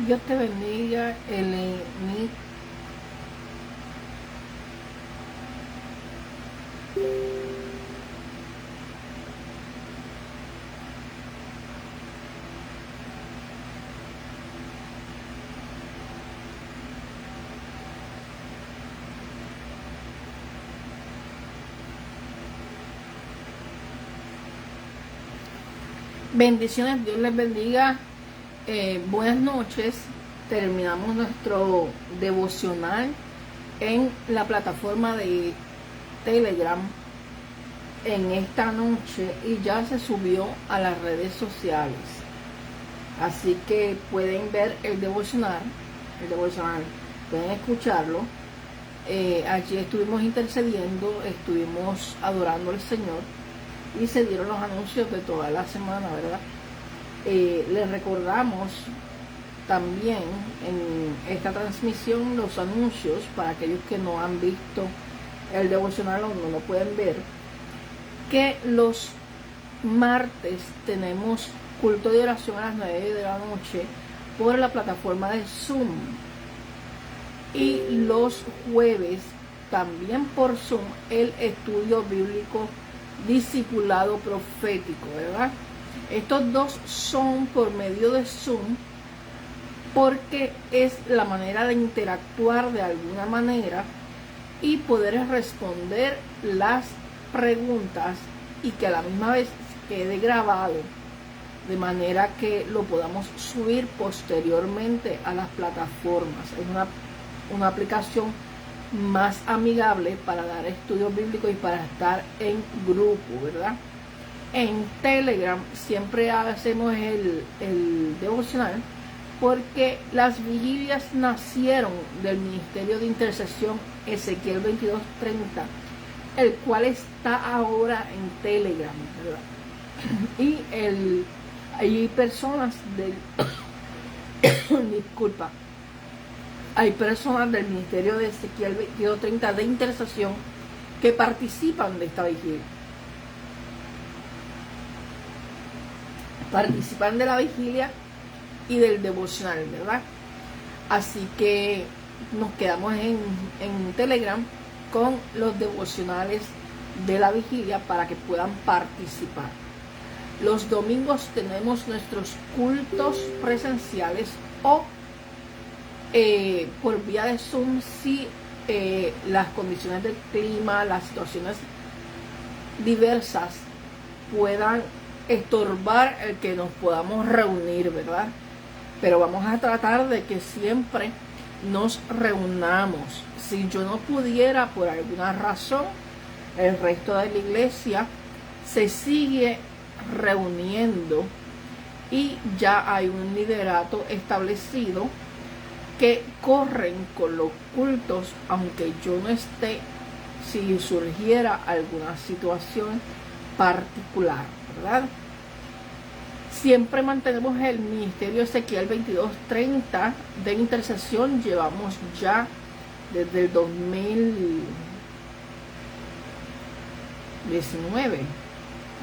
Dios te bendiga, bendiciones, Dios les bendiga. Buenas noches. Terminamos nuestro devocional en la plataforma de Telegram en esta noche y ya se subió a las redes sociales. Así que pueden ver el devocional, pueden escucharlo. Allí estuvimos intercediendo, estuvimos adorando al Señor y se dieron los anuncios de toda la semana, ¿verdad? Les recordamos también en esta transmisión los anuncios para aquellos que no han visto el devocional o no lo pueden ver, que los martes tenemos culto de oración a las 9 de la noche por la plataforma de Zoom y los jueves también por Zoom el estudio bíblico discipulado profético, ¿verdad? Estos dos son por medio de Zoom porque es la manera de interactuar de alguna manera y poder responder las preguntas y que a la misma vez quede grabado de manera que lo podamos subir posteriormente a las plataformas. Es una aplicación más amigable para dar estudios bíblicos y para estar en grupo, ¿verdad? En Telegram siempre hacemos el devocional porque las vigilias nacieron del Ministerio de Intercesión Ezequiel 22:30, el cual está ahora en Telegram, ¿verdad? Y hay personas del disculpa, hay personas del Ministerio de Ezequiel 22:30 de Intercesión que participan de esta vigilia. Participan de la vigilia y del devocional, ¿verdad? Así que nos quedamos en Telegram con los devocionales de la vigilia para que puedan participar. Los domingos tenemos nuestros cultos presenciales o por vía de Zoom si las condiciones del clima, las situaciones diversas puedan estorbar el que nos podamos reunir, ¿verdad? Pero vamos a tratar de que siempre nos reunamos. Si yo no pudiera por alguna razón, el resto de la iglesia se sigue reuniendo y ya hay un liderato establecido que corren con los cultos aunque yo no esté, si surgiera alguna situación particular, ¿verdad? Siempre mantenemos el Ministerio Ezequiel 22:30 de intercesión. Llevamos ya desde el 2019,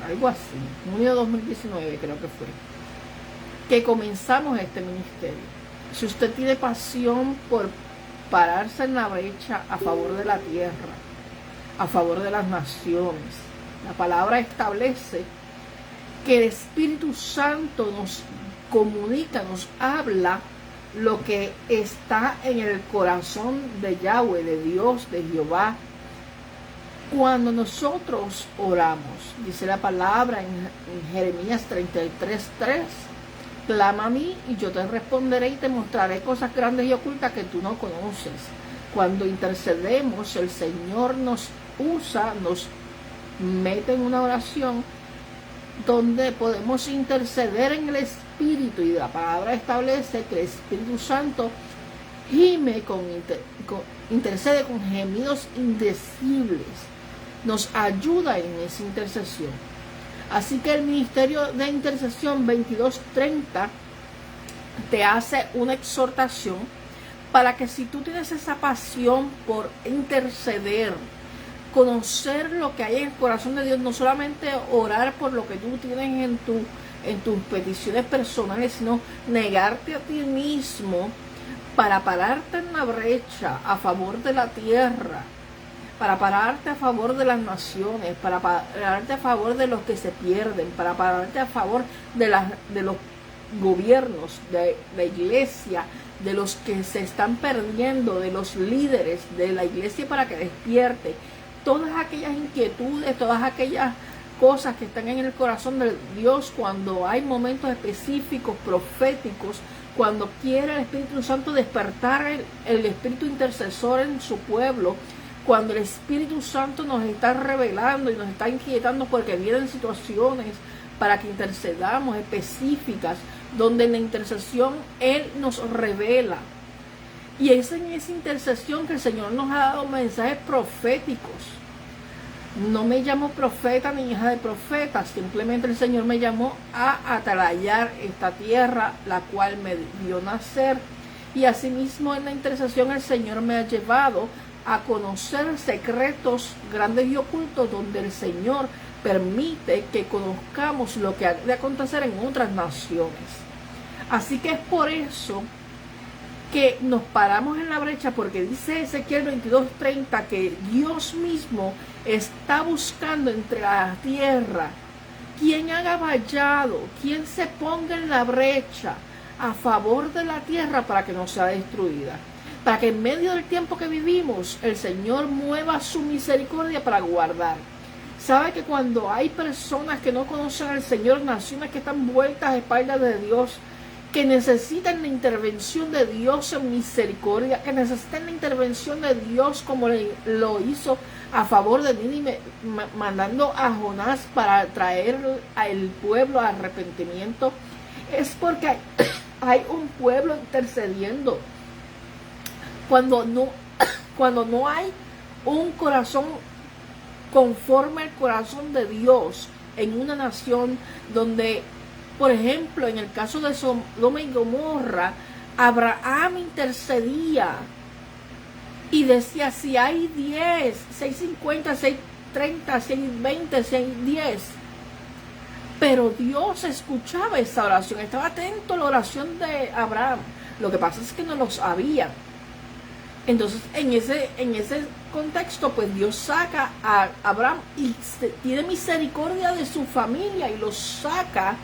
algo así, junio 2019 creo que fue, que comenzamos este ministerio. Si usted tiene pasión por pararse en la brecha a favor de la tierra, a favor de las naciones, la palabra establece que el Espíritu Santo nos comunica, nos habla lo que está en el corazón de Yahweh, de Dios, de Jehová. Cuando nosotros oramos, dice la palabra en Jeremías 33:3, clama a mí y yo te responderé y te mostraré cosas grandes y ocultas que tú no conoces. Cuando intercedemos, el Señor nos usa, nos mete en una oración donde podemos interceder en el Espíritu, y la palabra establece que el Espíritu Santo gime intercede con gemidos indecibles, nos ayuda en esa intercesión. Así que el Ministerio de Intercesión 22:30 te hace una exhortación para que si tú tienes esa pasión por interceder, conocer lo que hay en el corazón de Dios, no solamente orar por lo que tú tienes en tu en tus peticiones personales, sino negarte a ti mismo para pararte en la brecha a favor de la tierra, para pararte a favor de las naciones, para pararte a favor de los que se pierden, para pararte a favor de los gobiernos, de la iglesia, de los que se están perdiendo, de los líderes de la iglesia, para que despierte todas aquellas inquietudes, todas aquellas cosas que están en el corazón de Dios cuando hay momentos específicos, proféticos, cuando quiere el Espíritu Santo despertar el espíritu intercesor en su pueblo, cuando el Espíritu Santo nos está revelando y nos está inquietando porque vienen situaciones para que intercedamos específicas, donde en la intercesión Él nos revela. Y es en esa intercesión que el Señor nos ha dado mensajes proféticos. No me llamo profeta ni hija de profeta, simplemente el Señor me llamó a atalayar esta tierra, la cual me dio nacer. Y asimismo en la intercesión el Señor me ha llevado a conocer secretos grandes y ocultos, donde el Señor permite que conozcamos lo que ha de acontecer en otras naciones. Así que es por eso que nos paramos en la brecha, porque dice Ezequiel 22:30 que Dios mismo está buscando entre la tierra quien haga vallado, quien se ponga en la brecha a favor de la tierra para que no sea destruida, para que en medio del tiempo que vivimos el Señor mueva su misericordia para guardar. Sabe que cuando hay personas que no conocen al Señor, naciones que están vueltas a espaldas de Dios, que necesitan la intervención de Dios en misericordia, que necesitan la intervención de Dios como lo hizo a favor de Nínive, mandando a Jonás para traer al pueblo al arrepentimiento, es porque hay un pueblo intercediendo. Cuando no hay un corazón conforme al corazón de Dios en una nación donde, por ejemplo, en el caso de Sodoma y Gomorra, Abraham intercedía y decía: si hay 10, 650, 630, 620, 610. Pero Dios escuchaba esa oración, estaba atento a la oración de Abraham. Lo que pasa es que no lo sabía. Entonces, en ese contexto, pues Dios saca a Abraham y tiene misericordia de su familia y lo saca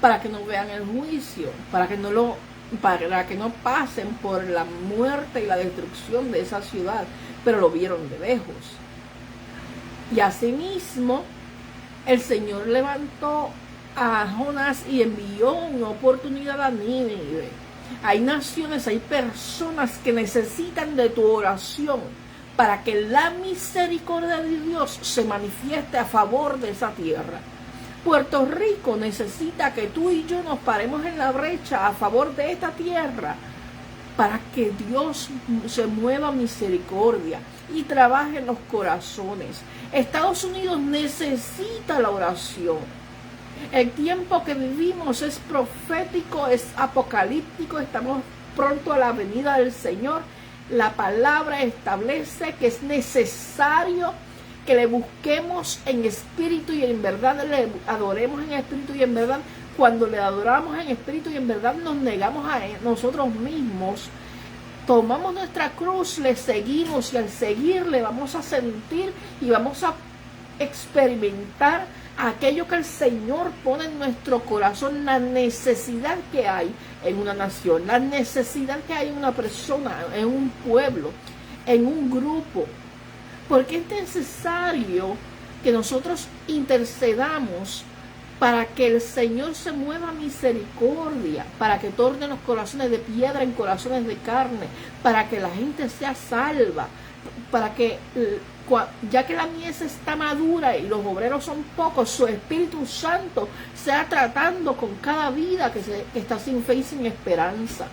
para que no vean el juicio, para que no pasen por la muerte y la destrucción de esa ciudad, pero lo vieron de lejos. Y asimismo, el Señor levantó a Jonás y envió una oportunidad a Nínive. Hay naciones, hay personas que necesitan de tu oración para que la misericordia de Dios se manifieste a favor de esa tierra. Puerto Rico necesita que tú y yo nos paremos en la brecha a favor de esta tierra para que Dios se mueva misericordia y trabaje en los corazones. Estados Unidos necesita la oración. El tiempo que vivimos es profético, es apocalíptico, estamos pronto a la venida del Señor. La palabra establece que es necesario que le busquemos en espíritu y en verdad, le adoremos en espíritu y en verdad. Cuando le adoramos en espíritu y en verdad, nos negamos a nosotros mismos, tomamos nuestra cruz, le seguimos, y al seguirle vamos a sentir y vamos a experimentar aquello que el Señor pone en nuestro corazón, la necesidad que hay en una nación, la necesidad que hay en una persona, en un pueblo, en un grupo. Porque es necesario que nosotros intercedamos para que el Señor se mueva misericordia, para que torne los corazones de piedra en corazones de carne, para que la gente sea salva, para que, ya que la mies está madura y los obreros son pocos, su Espíritu Santo sea tratando con cada vida que está sin fe y sin esperanza.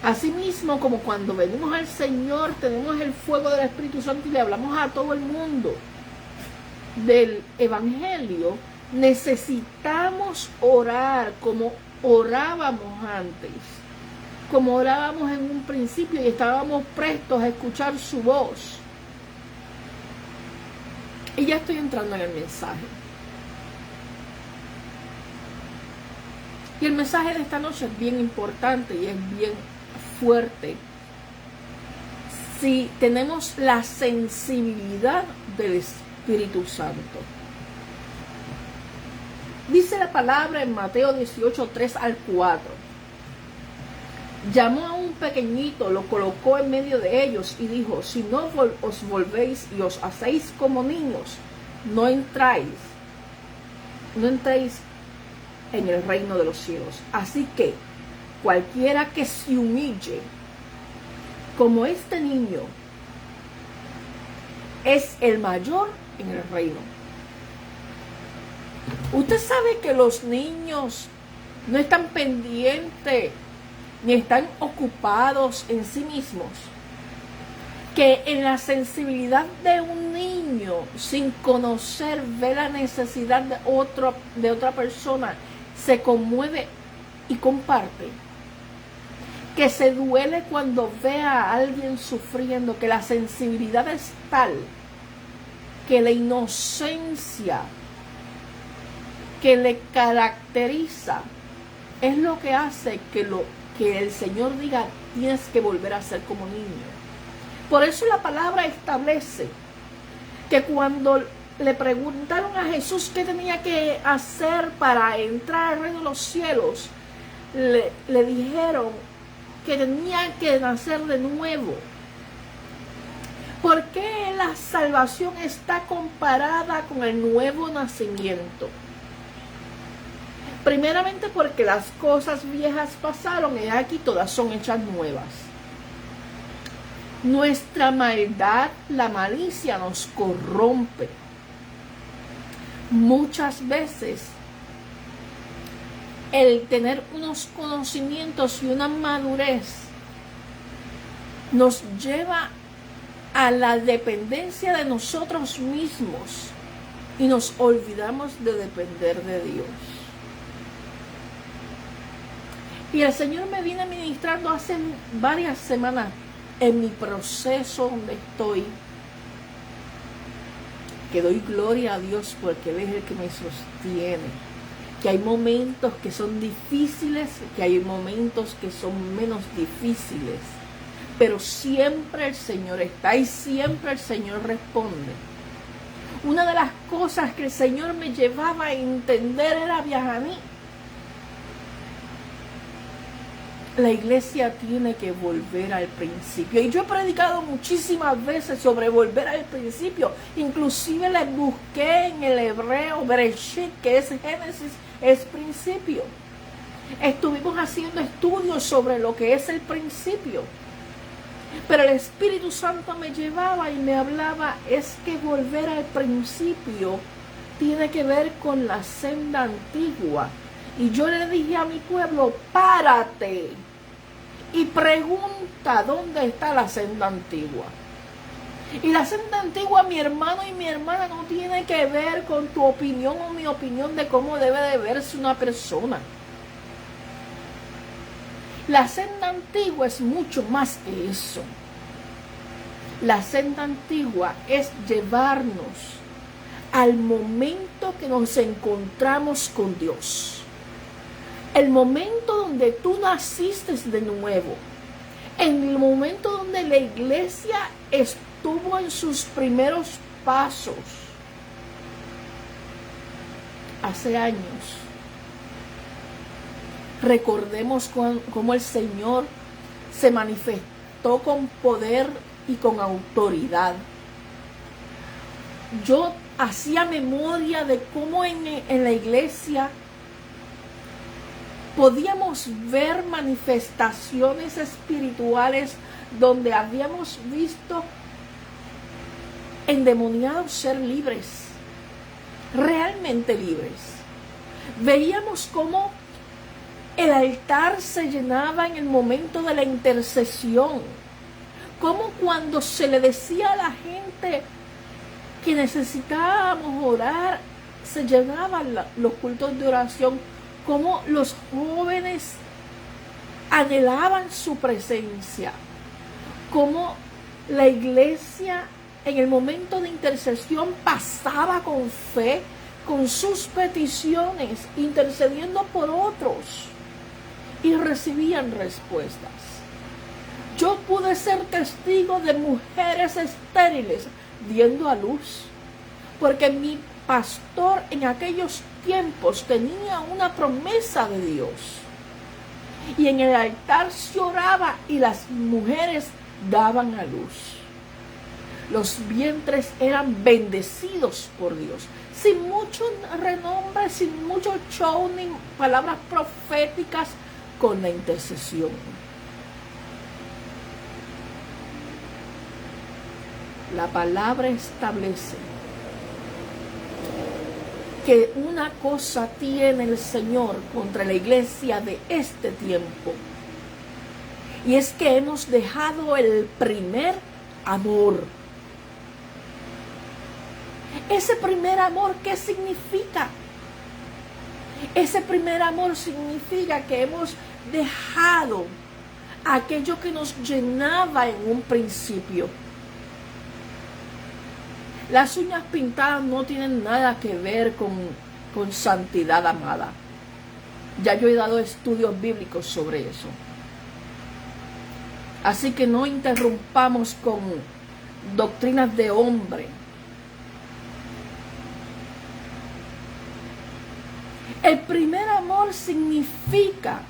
Asimismo, como cuando venimos al Señor, tenemos el fuego del Espíritu Santo y le hablamos a todo el mundo del Evangelio, necesitamos orar como orábamos antes, como orábamos en un principio y estábamos prestos a escuchar su voz. Y ya estoy entrando en el mensaje. Y el mensaje de esta noche es bien importante y es bien fuerte. Si tenemos la sensibilidad del Espíritu Santo. Dice la palabra en Mateo 18, 3 al 4. Llamó a un pequeñito, lo colocó en medio de ellos y dijo: si no os volvéis y os hacéis como niños, no entréis en el reino de los cielos. Así que cualquiera que se humille como este niño es el mayor en el reino. Usted sabe que los niños no están pendientes ni están ocupados en sí mismos, que en la sensibilidad de un niño, sin conocer, ve la necesidad de otra persona, se conmueve y comparte, que se duele cuando ve a alguien sufriendo, que la sensibilidad es tal, que la inocencia que le caracteriza es lo que hace que el Señor diga: tienes que volver a ser como niño. Por eso la palabra establece que cuando le preguntaron a Jesús qué tenía que hacer para entrar al reino de los cielos, le dijeron que tenía que nacer de nuevo. ¿Por qué la salvación está comparada con el nuevo nacimiento? Primeramente porque las cosas viejas pasaron y aquí todas son hechas nuevas. Nuestra maldad, la malicia nos corrompe. Muchas veces el tener unos conocimientos y una madurez nos lleva a la dependencia de nosotros mismos y nos olvidamos de depender de Dios. Y el Señor me viene ministrando hace varias semanas en mi proceso donde estoy, que doy gloria a Dios porque Él es el que me sostiene, que hay momentos que son difíciles, que hay momentos que son menos difíciles, pero siempre el Señor está y siempre el Señor responde. Una de las cosas que el Señor me llevaba a entender era: Viajaní, la iglesia tiene que volver al principio. Y yo he predicado muchísimas veces sobre volver al principio. Inclusive les busqué en el hebreo Bereshit, que es Génesis, es principio. Estuvimos haciendo estudios sobre lo que es el principio. Pero el Espíritu Santo me llevaba y me hablaba: es que volver al principio tiene que ver con la senda antigua. Y yo le dije a mi pueblo: párate y pregunta dónde está la senda antigua. Y la senda antigua, mi hermano y mi hermana, no tiene que ver con tu opinión o mi opinión de cómo debe de verse una persona. La senda antigua es mucho más que eso. La senda antigua es llevarnos al momento que nos encontramos con Dios. El momento donde tú naciste de nuevo. En el momento donde la iglesia estuvo en sus primeros pasos. Hace años. Recordemos cómo el Señor se manifestó con poder y con autoridad. Yo hacía memoria de cómo en la iglesia podíamos ver manifestaciones espirituales donde habíamos visto endemoniados ser libres, realmente libres. Veíamos cómo el altar se llenaba en el momento de la intercesión, cómo cuando se le decía a la gente que necesitábamos orar, se llenaban los cultos de oración, cómo los jóvenes anhelaban su presencia, cómo la iglesia en el momento de intercesión pasaba con fe, con sus peticiones, intercediendo por otros, y recibían respuestas. Yo pude ser testigo de mujeres estériles dando a luz, porque mi pastor en aquellos tiempos tenía una promesa de Dios. Y en el altar se oraba y las mujeres daban a luz. Los vientres eran bendecidos por Dios, sin mucho renombre, sin mucho show, ni palabras proféticas, con la intercesión. La palabra establece que una cosa tiene el Señor contra la iglesia de este tiempo, y es que hemos dejado el primer amor. Ese primer amor, ¿qué significa? Ese primer amor significa que hemos dejado aquello que nos llenaba en un principio. Las uñas pintadas no tienen nada que ver con santidad amada. Ya yo he dado estudios bíblicos sobre eso. Así que no interrumpamos con doctrinas de hombre. El primer amor significa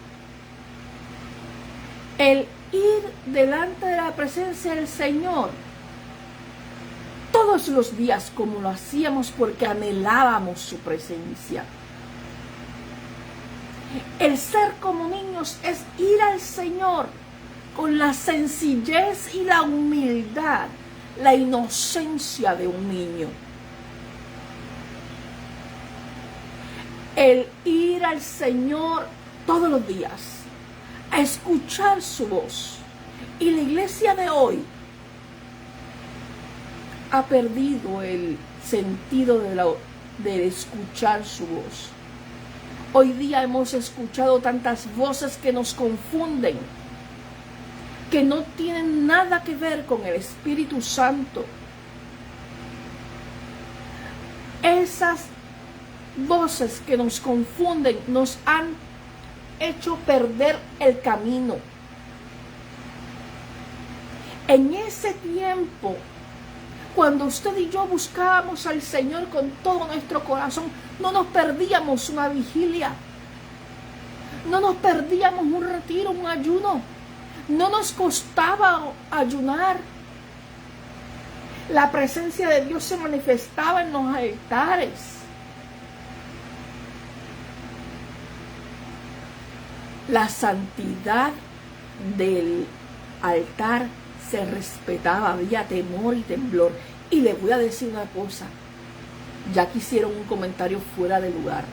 el ir delante de la presencia del Señor todos los días, como lo hacíamos porque anhelábamos su presencia. El ser como niños es ir al Señor con la sencillez y la humildad, la inocencia de un niño. El ir al Señor todos los días, a escuchar su voz. Y la iglesia de hoy ha perdido el sentido de escuchar su voz. Hoy día hemos escuchado tantas voces que nos confunden, que no tienen nada que ver con el Espíritu Santo. Esas voces que nos confunden nos han hecho perder el camino. En ese tiempo, cuando usted y yo buscábamos al Señor con todo nuestro corazón, no nos perdíamos una vigilia, no nos perdíamos un retiro, un ayuno, no nos costaba ayunar. La presencia de Dios se manifestaba en los altares. La santidad del altar se respetaba, había temor y temblor. Y le voy a decir una cosa, ya que hicieron un comentario fuera de lugar.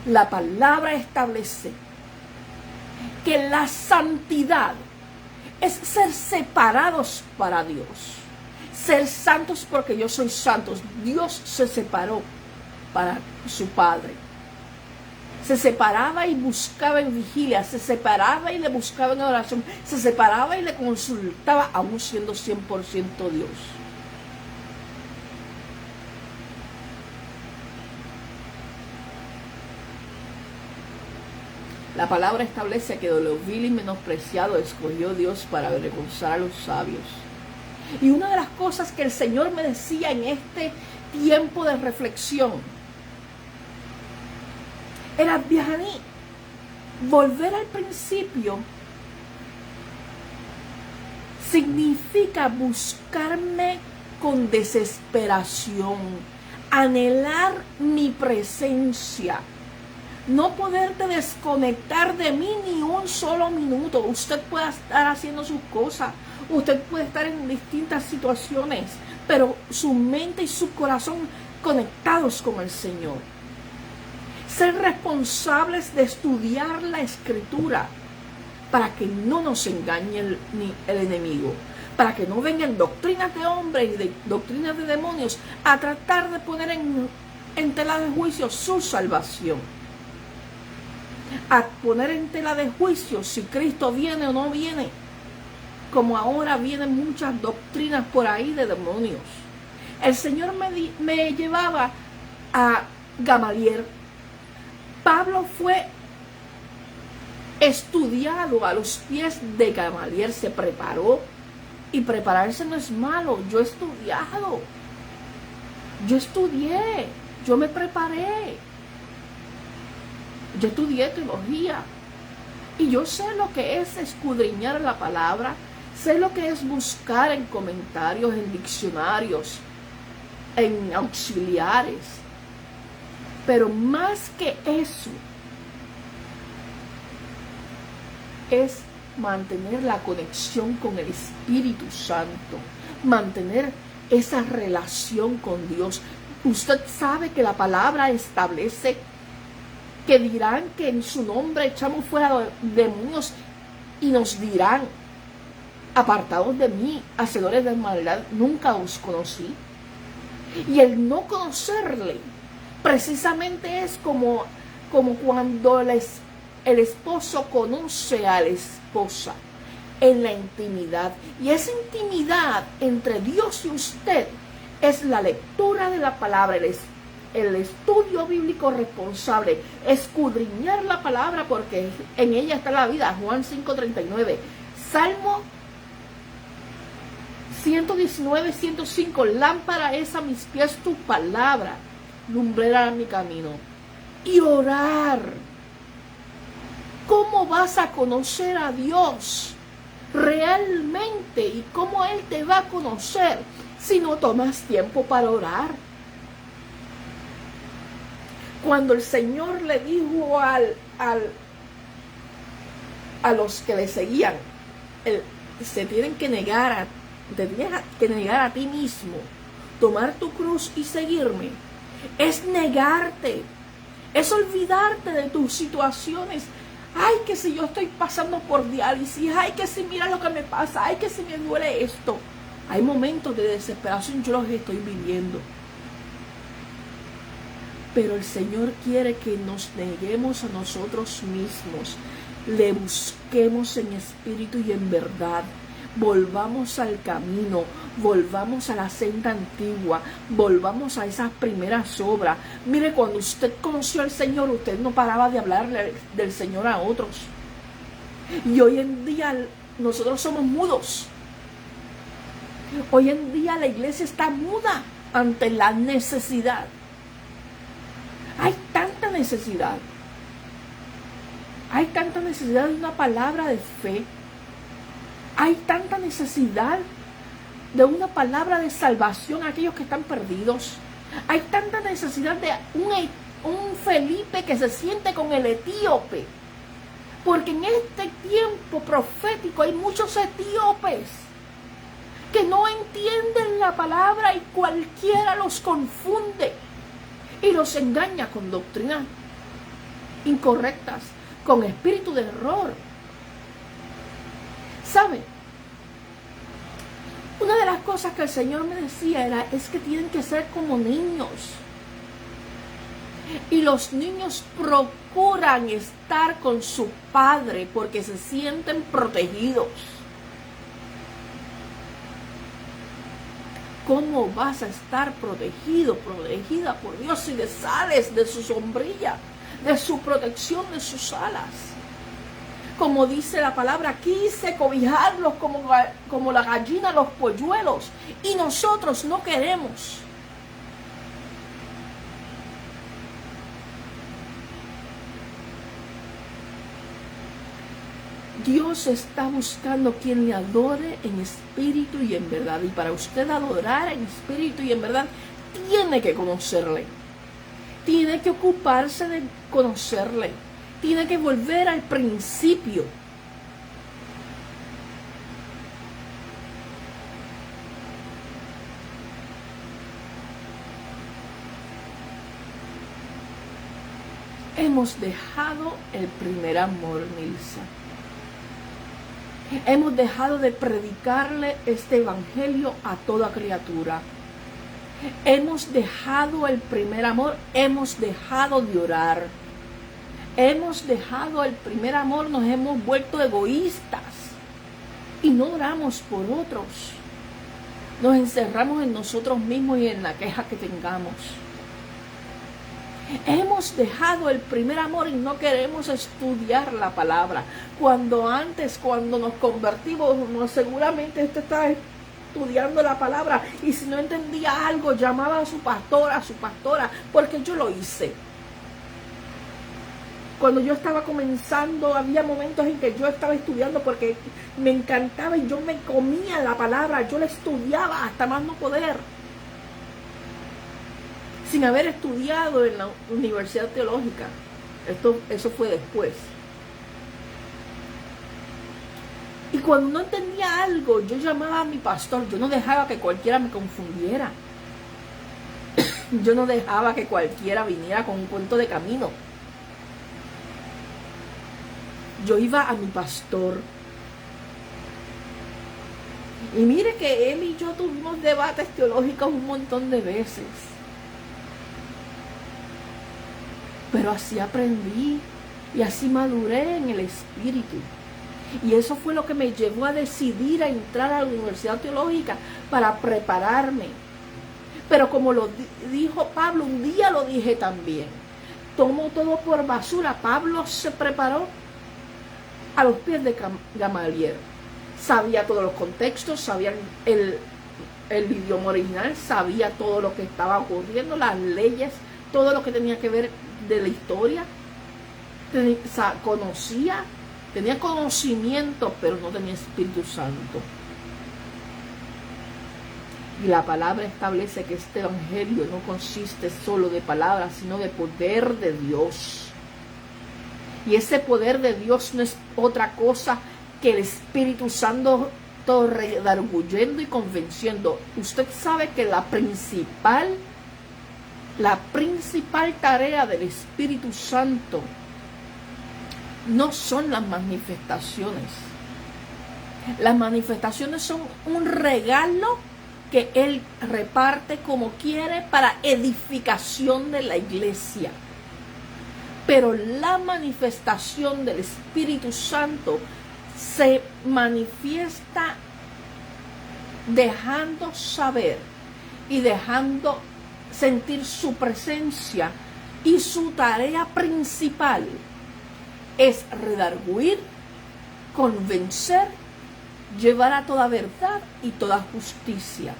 La palabra establece que la santidad es ser separados para Dios. Ser santos porque yo soy santo. Dios se separó para su Padre. Se separaba y buscaba en vigilia, se separaba y le buscaba en oración, se separaba y le consultaba, aún siendo 100% Dios. La palabra establece que de lo vil y menospreciado escogió Dios para avergonzar a los sabios. Y una de las cosas que el Señor me decía en este tiempo de reflexión era: Vianney, volver al principio significa buscarme con desesperación, anhelar mi presencia, no poderte desconectar de mí ni un solo minuto. Usted puede estar haciendo sus cosas, usted puede estar en distintas situaciones, pero su mente y su corazón conectados con el Señor. Ser responsables de estudiar la Escritura para que no nos engañe el enemigo, para que no vengan doctrinas de hombres y doctrinas de demonios a tratar de poner en tela de juicio su salvación, a poner en tela de juicio si Cristo viene o no viene, como ahora vienen muchas doctrinas por ahí de demonios. El Señor me llevaba a Gamaliel. Pablo fue estudiado a los pies de Gamaliel, se preparó. Y prepararse no es malo. Yo he estudiado. Yo estudié. Yo me preparé. Yo estudié teología. Y yo sé lo que es escudriñar la palabra. Sé lo que es buscar en comentarios, en diccionarios, en auxiliares. Pero más que eso, es mantener la conexión con el Espíritu Santo. Mantener esa relación con Dios. Usted sabe que la palabra establece que dirán que en su nombre echamos fuera demonios y nos dirán: apartados de mí, hacedores de maldad, nunca os conocí. Y el no conocerle precisamente es como cuando el esposo conoce a la esposa en la intimidad. Y esa intimidad entre Dios y usted es la lectura de la palabra, el estudio bíblico responsable, escudriñar la palabra, porque en ella está la vida. Juan 5:39, Salmo 119, 105, lámpara es a mis pies tu palabra, lumbrera a mi camino. Y orar. ¿Cómo vas a conocer a Dios realmente? ¿Y cómo Él te va a conocer si no tomas tiempo para orar? Cuando el Señor le dijo a los que le seguían, se tienen que negar a ti mismo, tomar tu cruz y seguirme. Es negarte, es olvidarte de tus situaciones. Ay, que si yo estoy pasando por diálisis, ay, que si mira lo que me pasa, ay, que si me duele esto. Hay momentos de desesperación, yo los estoy viviendo. Pero el Señor quiere que nos neguemos a nosotros mismos, le busquemos en espíritu y en verdad, volvamos al camino, volvamos a la senda antigua, volvamos a esas primeras obras. Mire, cuando usted conoció al Señor, usted no paraba de hablarle del Señor a otros. Y hoy en día nosotros somos mudos. Hoy en día la iglesia está muda ante la necesidad. Hay tanta necesidad. Hay tanta necesidad de una palabra de fe. Hay tanta necesidad de una palabra de salvación a aquellos que están perdidos. Hay tanta necesidad de un Felipe que se siente con el etíope. Porque en este tiempo profético hay muchos etíopes que no entienden la palabra y cualquiera los confunde y los engaña con doctrinas incorrectas, con espíritu de error. ¿Sabe? Una de las cosas que el Señor me decía es que tienen que ser como niños. Y los niños procuran estar con su padre porque se sienten protegidos. ¿Cómo vas a estar protegido, protegida por Dios si te sales de su sombrilla, de su protección, de sus alas? Como dice la palabra, quise cobijarlos como la gallina los polluelos, y nosotros no queremos. Dios está buscando quien le adore en espíritu y en verdad. Y para usted adorar en espíritu y en verdad, tiene que conocerle. Tiene que ocuparse de conocerle. Tiene que volver al principio. Hemos dejado el primer amor, Nilsa. Hemos dejado de predicarle este evangelio a toda criatura. Hemos dejado el primer amor, hemos dejado de orar. Hemos dejado el primer amor, nos hemos vuelto egoístas y no oramos por otros. Nos encerramos en nosotros mismos y en la queja que tengamos. Hemos dejado el primer amor y no queremos estudiar la palabra. Cuando nos convertimos, seguramente usted estaba estudiando la palabra y si no entendía algo, llamaba a su pastora, porque yo lo hice. Cuando yo estaba comenzando, había momentos en que yo estaba estudiando porque me encantaba y yo me comía la palabra, yo la estudiaba hasta más no poder. Sin haber estudiado en la Universidad Teológica. Eso fue después. Y cuando no entendía algo, yo llamaba a mi pastor. Yo no dejaba que cualquiera me confundiera. Yo no dejaba que cualquiera viniera con un cuento de camino. Yo iba a mi pastor. Y mire que él y yo tuvimos debates teológicos un montón de veces. Pero así aprendí y así maduré en el espíritu. Y eso fue lo que me llevó a decidir a entrar a la Universidad Teológica para prepararme. Pero como lo dijo Pablo, un día lo dije también, tomo todo por basura. Pablo se preparó a los pies de Gamaliel. Sabía todos los contextos, sabía el idioma original, sabía todo lo que estaba ocurriendo, las leyes, todo lo que tenía que ver de la historia. Tenía conocimiento, pero no tenía Espíritu Santo. Y la palabra establece que este evangelio no consiste solo de palabras, sino de poder de Dios. Y ese poder de Dios no es otra cosa que el Espíritu Santo redarguyendo y convenciendo. Usted sabe que la principal tarea del Espíritu Santo no son las manifestaciones. Las manifestaciones son un regalo que Él reparte como quiere para edificación de la iglesia. Pero la manifestación del Espíritu Santo se manifiesta dejando saber y dejando sentir su presencia, y su tarea principal es redarguir, convencer, llevar a toda verdad y toda justicia.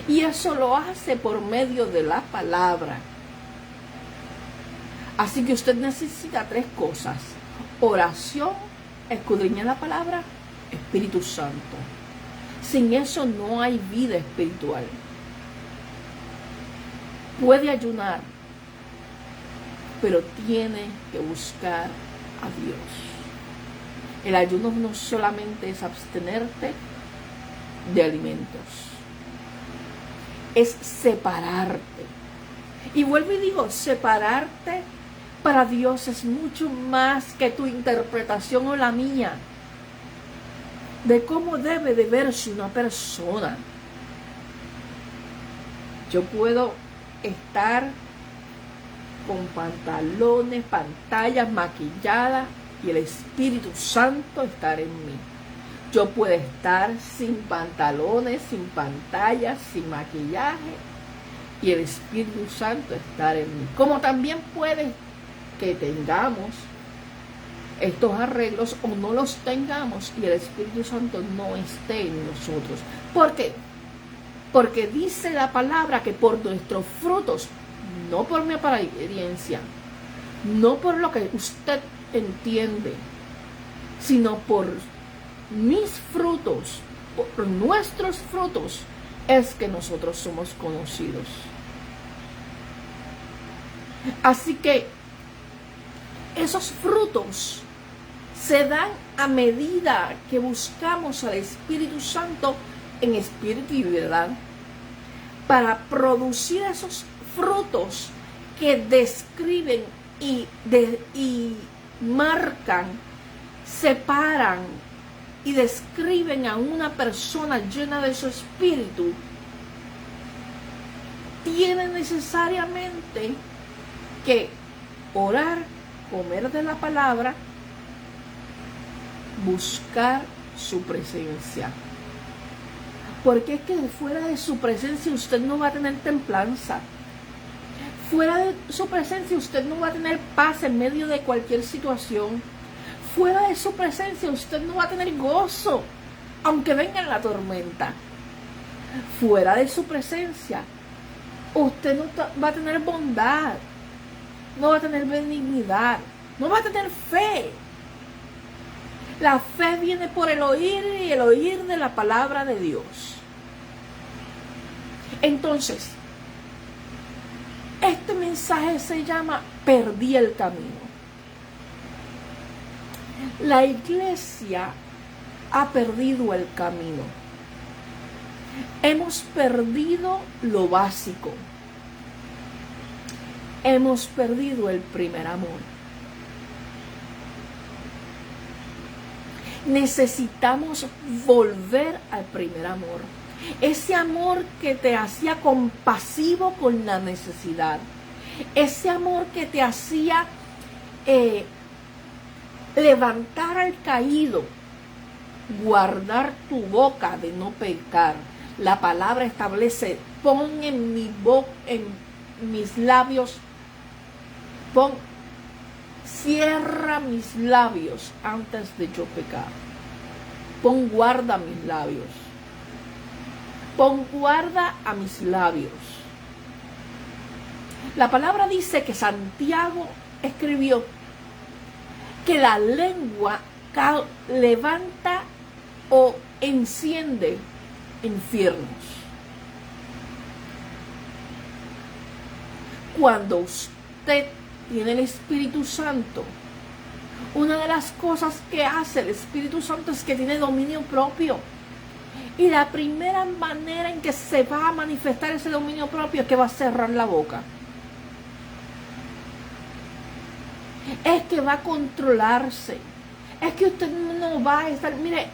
Y eso lo hace por medio de la palabra. Así que usted necesita 3 cosas: oración, escudriñar la palabra, Espíritu Santo. Sin eso no hay vida espiritual. Puede ayunar, pero tiene que buscar a Dios. El ayuno no solamente es abstenerte de alimentos, es separarte. Y vuelvo y digo, separarte para Dios es mucho más que tu interpretación o la mía de cómo debe de verse una persona. Yo puedo estar con pantalones, pantallas, maquillada, y el Espíritu Santo estar en mí. Yo puedo estar sin pantalones, sin pantallas, sin maquillaje, y el Espíritu Santo estar en mí. Como también puede que tengamos estos arreglos o no los tengamos y el Espíritu Santo no esté en nosotros. ¿Por qué? Porque dice la palabra que por nuestros frutos, no por mi apariencia, no por lo que usted entiende, sino por mis frutos, por nuestros frutos, es que nosotros somos conocidos. Así que esos frutos se dan a medida que buscamos al Espíritu Santo en espíritu y verdad, para producir esos frutos que describen y marcan, separan y describen a una persona llena de su espíritu. Tiene necesariamente que orar, comer de la palabra, buscar su presencia. Porque es que fuera de su presencia usted no va a tener templanza. Fuera de su presencia usted no va a tener paz en medio de cualquier situación. Fuera de su presencia usted no va a tener gozo, aunque venga la tormenta. Fuera de su presencia usted no va a tener bondad, no va a tener benignidad, no va a tener fe. La fe viene por el oír y el oír de la palabra de Dios. Entonces, este mensaje se llama Perdí el camino. La iglesia ha perdido el camino. Hemos perdido lo básico. Hemos perdido el primer amor. Necesitamos volver al primer amor. Ese amor que te hacía compasivo con la necesidad. Ese amor que te hacía levantar al caído. Guardar tu boca de no pecar. La palabra establece, pon en mi boca, en mis labios, cierra mis labios antes de yo pecar. Pon guarda a mis labios. Pon guarda a mis labios. La palabra dice que Santiago escribió que la lengua levanta o enciende infiernos. Cuando usted tiene el Espíritu Santo, una de las cosas que hace el Espíritu Santo es que tiene dominio propio. Y la primera manera en que se va a manifestar ese dominio propio es que va a cerrar la boca. Es que va a controlarse. Es que usted no va a estar... Mire,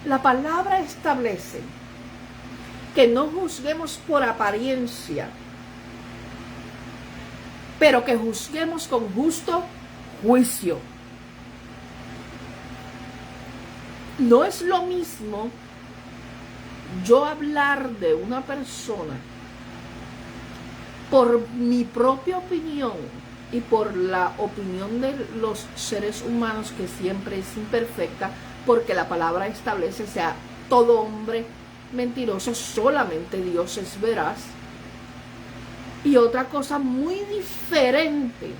la palabra establece que no juzguemos por apariencia, pero que juzguemos con justo juicio. No es lo mismo yo hablar de una persona por mi propia opinión y por la opinión de los seres humanos, que siempre es imperfecta, porque la palabra establece, sea todo hombre mentiroso, solamente Dios es veraz. Y otra cosa muy diferente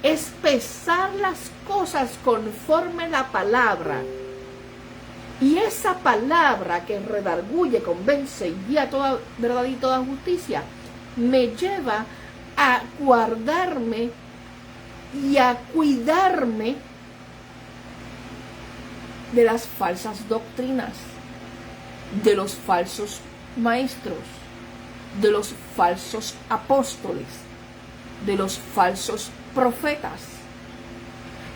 es pesar las cosas conforme la palabra. Y esa palabra que redarguye, convence y guía toda verdad y toda justicia, me lleva a guardarme y a cuidarme de las falsas doctrinas, de los falsos maestros, de los falsos apóstoles, de los falsos profetas,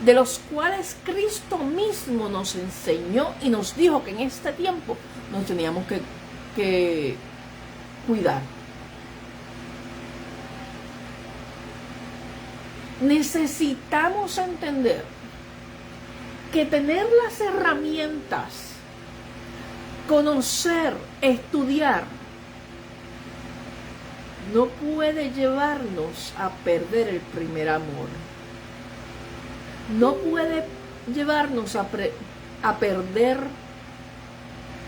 de los cuales Cristo mismo nos enseñó y nos dijo que en este tiempo nos teníamos que cuidar. Necesitamos entender que tener las herramientas, conocer, estudiar, no puede llevarnos a perder el primer amor. No puede llevarnos a perder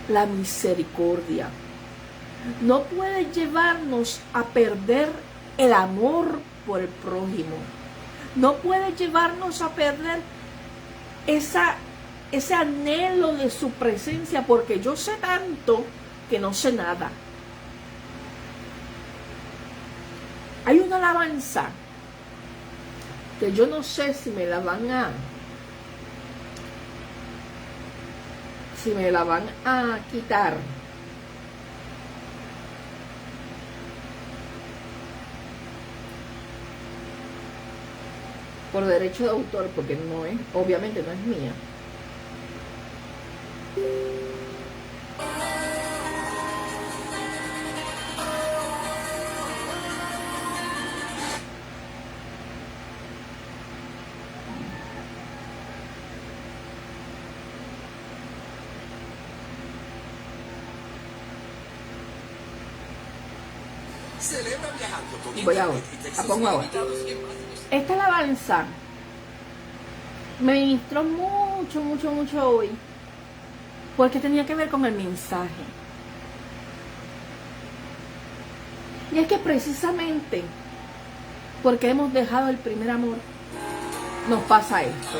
la misericordia. No puede llevarnos a perder el amor por el prójimo. No puede llevarnos a perder ese anhelo de su presencia, porque yo sé tanto que no sé nada. Hay una alabanza que yo no sé si me la van a quitar. Por derecho de autor, porque no es, obviamente no es mía. Voy ahora, la pongo ahora. Esta alabanza me ministró mucho hoy, porque tenía que ver con el mensaje. Y es que precisamente porque hemos dejado el primer amor, nos pasa esto.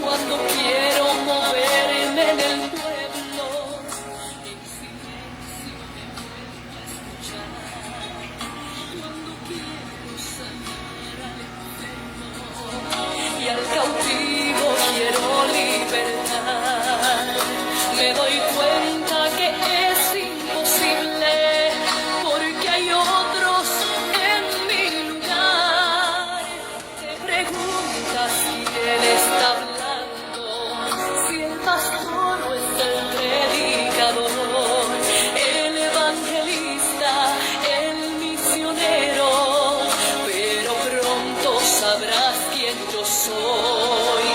Cuando quiero moverme en el pueblo, en silencio me vuelvo a escuchar. Cuando quiero sanar al enfermo y al cautivo quiero libertad, me doy cuenta que es imposible, porque hay otros en mi lugar. Te preguntas quién está hablando, si el pastor o es el predicador, el evangelista, el misionero, pero pronto sabrás quién yo soy.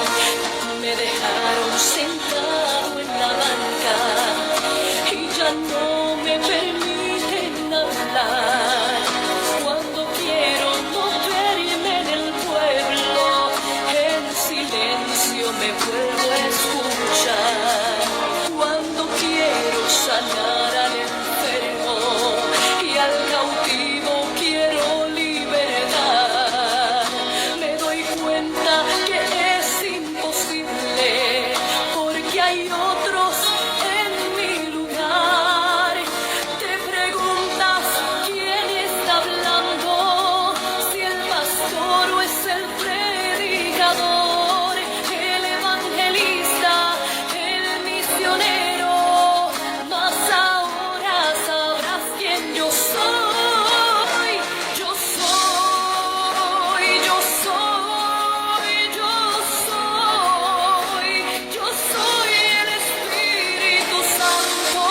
Me dejaron sentado en la banca y ya no me permiten hablar. Cuando quiero moverme en el pueblo, en silencio me vuelvo a escuchar. Cuando quiero sanar al enfermo y al cautivo quiero libertad, me doy cuenta que es imposible, porque hay otros en mi lugar. Te preguntas quién está hablando, si el pastor o es el predicador, el evangelista, el misionero, mas ahora sabrás quién yo soy. Yo soy, yo soy, yo soy, yo soy el Espíritu Santo.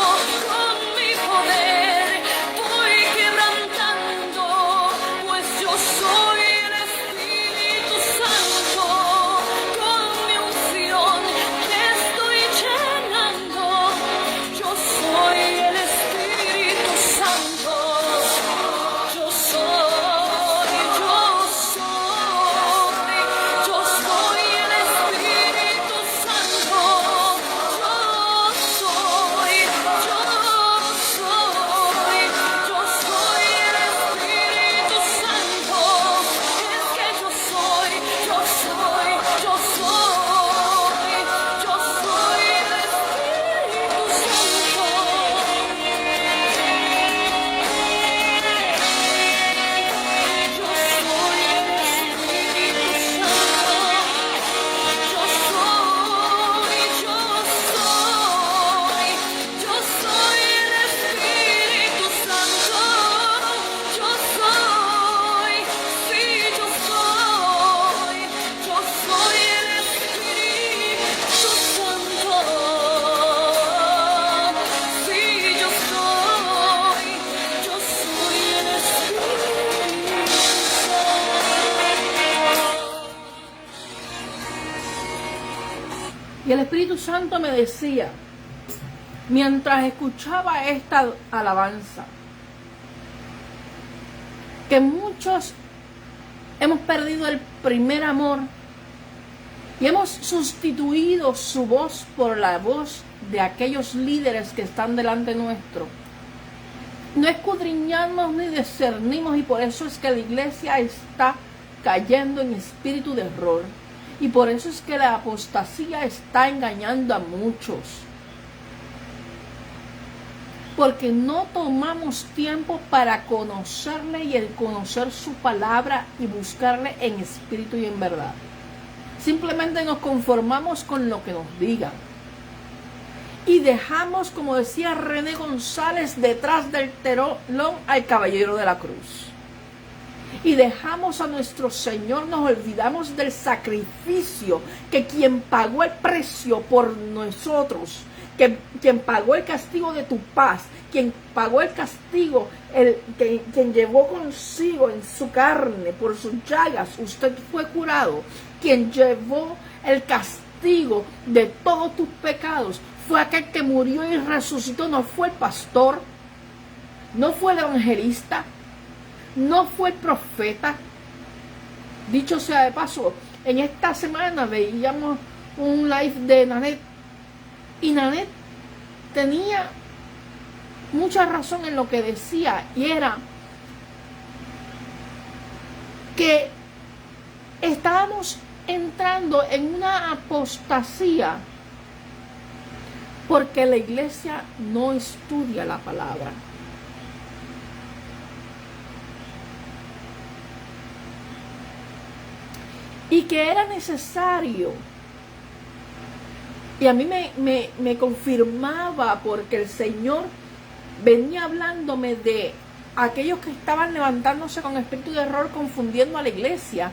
Con mi poder voy quebrantando, pues yo soy el Espíritu Santo. Con mi unción te estoy llenando. Yo soy el Espíritu Santo. Yo soy, yo soy, yo soy el Espíritu Santo. Yo soy, yo soy, yo soy el Espíritu Santo. Es que yo soy, yo soy, yo soy, yo soy el Espíritu Santo. Yo soy el Espíritu Santo. Yo soy, yo soy, yo soy el Espíritu Santo. Yo soy, sí, yo soy el Espíritu Santo. Sí, yo soy el Espíritu Santo. Y el Espíritu Santo me decía, mientras escuchaba esta alabanza, que muchos hemos perdido el primer amor y hemos sustituido su voz por la voz de aquellos líderes que están delante nuestro. No escudriñamos ni discernimos, y por eso es que la iglesia está cayendo en espíritu de error. Y por eso es que la apostasía está engañando a muchos. Porque no tomamos tiempo para conocerle y el conocer su palabra y buscarle en espíritu y en verdad. Simplemente nos conformamos con lo que nos digan. Y dejamos, como decía René González, detrás del telón al caballero de la cruz. Y dejamos a nuestro Señor, nos olvidamos del sacrificio, que quien pagó el precio por nosotros, quien pagó el castigo de tu paz, quien pagó el castigo, quien llevó consigo en su carne, por sus llagas, usted fue curado, quien llevó el castigo de todos tus pecados, fue aquel que murió y resucitó, no fue el pastor, no fue el evangelista, no fue el profeta. Dicho sea de paso, en esta semana veíamos un live de Nanette, y Nanette tenía mucha razón en lo que decía, y era que estábamos entrando en una apostasía porque la iglesia no estudia la palabra. Y que era necesario, y a mí me confirmaba, porque el Señor venía hablándome de aquellos que estaban levantándose con espíritu de error, confundiendo a la iglesia,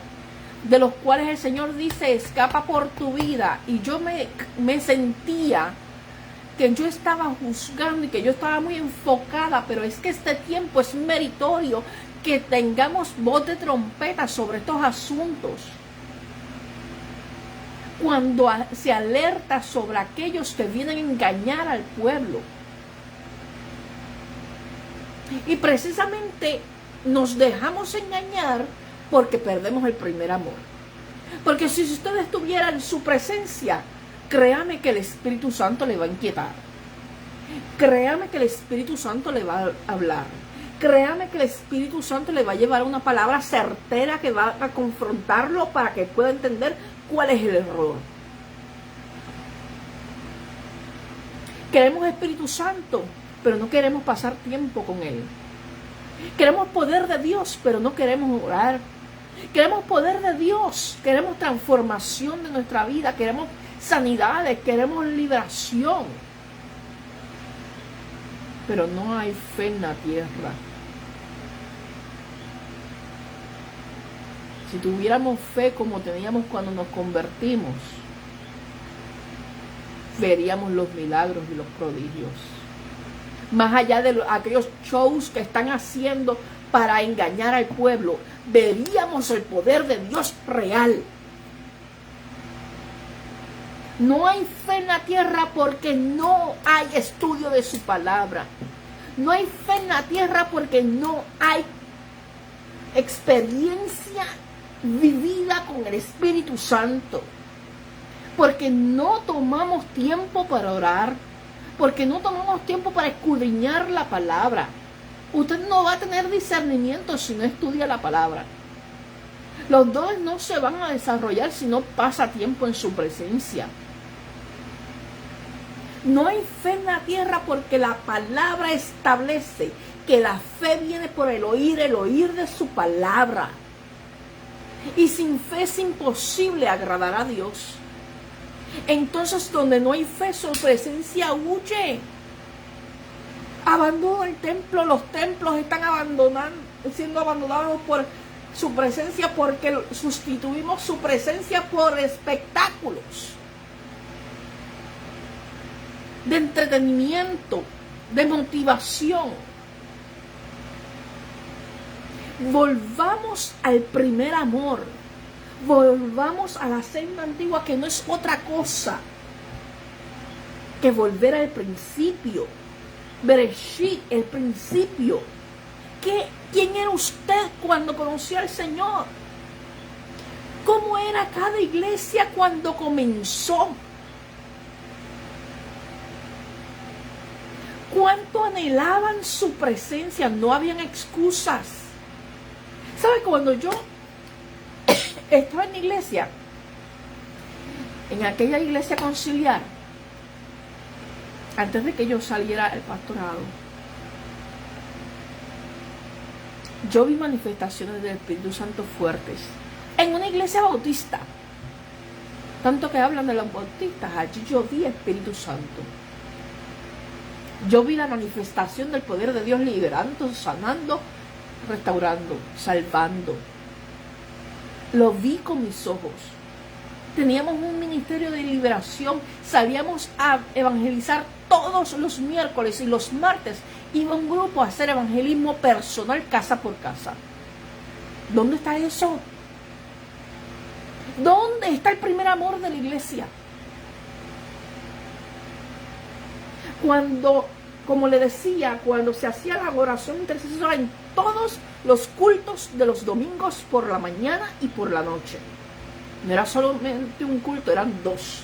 de los cuales el Señor dice: escapa por tu vida. Y yo me sentía que yo estaba juzgando y que yo estaba muy enfocada, pero es que este tiempo es meritorio que tengamos voz de trompeta sobre estos asuntos. Cuando se alerta sobre aquellos que vienen a engañar al pueblo. Y precisamente nos dejamos engañar porque perdemos el primer amor. Porque si usted estuviera en su presencia, créame que el Espíritu Santo le va a inquietar. Créame que el Espíritu Santo le va a hablar. Créame que el Espíritu Santo le va a llevar una palabra certera que va a confrontarlo para que pueda entender cuál es el error. Queremos Espíritu Santo, pero no queremos pasar tiempo con Él. Queremos poder de Dios, pero no queremos orar. Queremos poder de Dios, queremos transformación de nuestra vida, queremos sanidades, queremos liberación. Pero no hay fe en la tierra. Si tuviéramos fe como teníamos cuando nos convertimos, veríamos los milagros y los prodigios. Más allá de aquellos shows que están haciendo para engañar al pueblo, veríamos el poder de Dios real. No hay fe en la tierra porque no hay estudio de su palabra. No hay fe en la tierra porque no hay experiencia vivida con el Espíritu Santo. Porque no tomamos tiempo para orar. Porque no tomamos tiempo para escudriñar la palabra. Usted no va a tener discernimiento si no estudia la palabra. Los dones no se van a desarrollar si no pasa tiempo en su presencia. No hay fe en la tierra porque la palabra establece que la fe viene por el oír de su palabra. Y sin fe es imposible agradar a Dios. Entonces, donde no hay fe, su presencia huye. Abandona el templo, los templos están siendo abandonados por su presencia porque sustituimos su presencia por espectáculos de entretenimiento, de motivación. Volvamos al primer amor. Volvamos a la senda antigua, que no es otra cosa que volver al principio. Bereshit, el principio. ¿Quién era usted cuando conoció al Señor? ¿Cómo era cada iglesia cuando comenzó? ¿Cuánto anhelaban su presencia? No habían excusas. ¿Sabe? Cuando yo estaba en la iglesia, en aquella iglesia conciliar, antes de que yo saliera al pastorado, yo vi manifestaciones del Espíritu Santo fuertes en una iglesia bautista. Tanto que hablan de los bautistas, allí yo vi Espíritu Santo. Yo vi la manifestación del poder de Dios liberando, sanando, restaurando, salvando. Lo vi con mis ojos. Teníamos un ministerio de liberación. Salíamos a evangelizar todos los miércoles y los martes. Iba un grupo a hacer evangelismo personal casa por casa. ¿Dónde está eso? ¿Dónde está el primer amor de la iglesia? Cuando, como le decía, cuando se hacía la oración intercesora en todos los cultos de los domingos por la mañana y por la noche. No era solamente un culto, eran dos.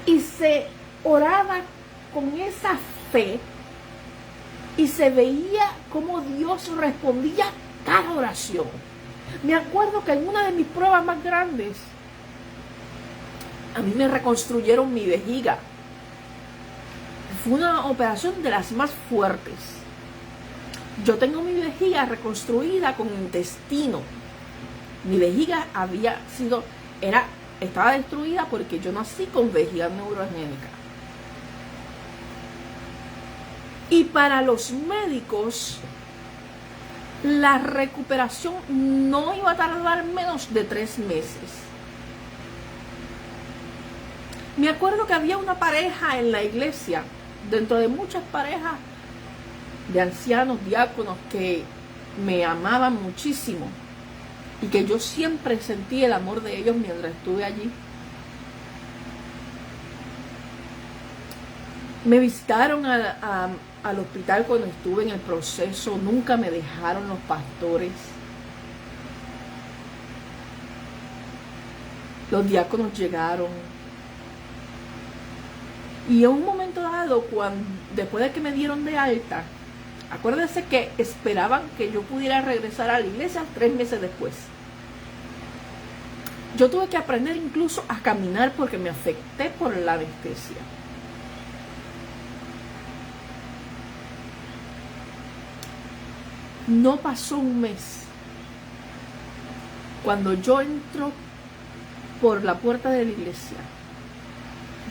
Y se oraba con esa fe y se veía cómo Dios respondía cada oración. Me acuerdo que en una de mis pruebas más grandes, a mí me reconstruyeron mi vejiga. Fue una operación de las más fuertes. Yo tengo mi vejiga reconstruida con intestino. Mi vejiga estaba destruida porque yo nací con vejiga neurogénica. Y para los médicos, la recuperación no iba a tardar menos de 3 meses. Me acuerdo que había una pareja en la iglesia, dentro de muchas parejas de ancianos, diáconos, que me amaban muchísimo y que yo siempre sentí el amor de ellos mientras estuve allí. Me visitaron al hospital cuando estuve en el proceso, nunca me dejaron los pastores. Los diáconos llegaron. Y en un momento dado, después de que me dieron de alta, acuérdense que esperaban que yo pudiera regresar a la iglesia 3 meses después. Yo tuve que aprender incluso a caminar porque me afecté por la anestesia. No pasó un mes. Cuando yo entro por la puerta de la iglesia,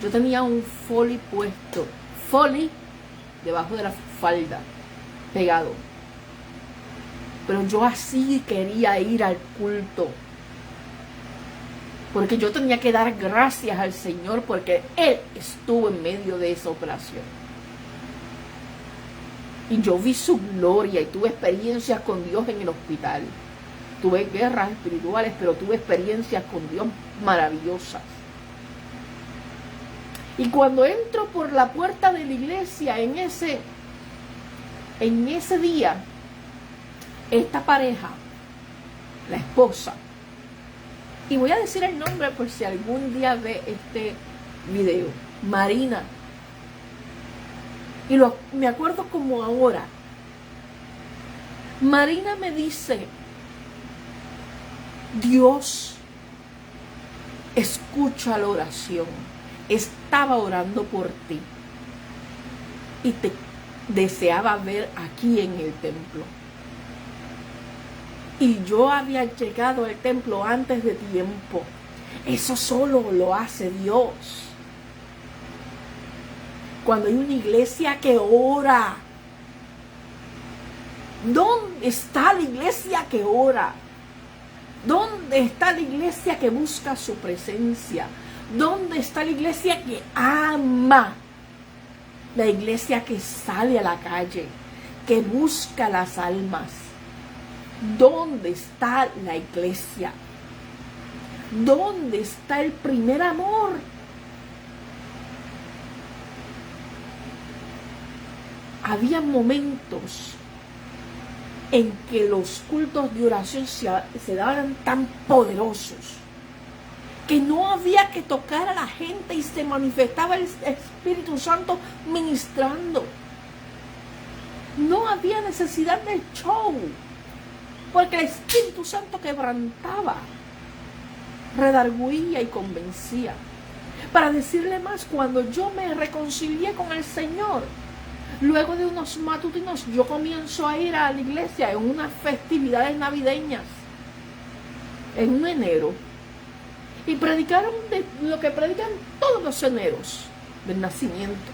yo tenía un foley puesto, foley debajo de la falda, pegado. Pero yo así quería ir al culto, porque yo tenía que dar gracias al Señor, porque Él estuvo en medio de esa operación. Y yo vi su gloria y tuve experiencias con Dios en el hospital. Tuve guerras espirituales, pero tuve experiencias con Dios maravillosas. Y cuando entro por la puerta de la iglesia en ese día, esta pareja, la esposa, y voy a decir el nombre por si algún día ve este video, Marina, y me acuerdo como ahora, Marina me dice: Dios escucha la oración. Estaba orando por ti y te deseaba ver aquí en el templo. Y yo había llegado al templo antes de tiempo. Eso solo lo hace Dios. Cuando hay una iglesia que ora. ¿Dónde está la iglesia que ora? ¿Dónde está la iglesia que busca su presencia? ¿Dónde está la iglesia que ama? La iglesia que sale a la calle, que busca las almas. ¿Dónde está la iglesia? ¿Dónde está el primer amor? Había momentos en que los cultos de oración se daban tan poderosos que no había que tocar a la gente y se manifestaba el Espíritu Santo ministrando. No había necesidad del show, porque el Espíritu Santo quebrantaba, redarguía y convencía. Para decirle más, cuando yo me reconcilié con el Señor, luego de unos matutinos, yo comienzo a ir a la iglesia en unas festividades navideñas, en enero. Y predicaron de lo que predican todos los eneros, del nacimiento.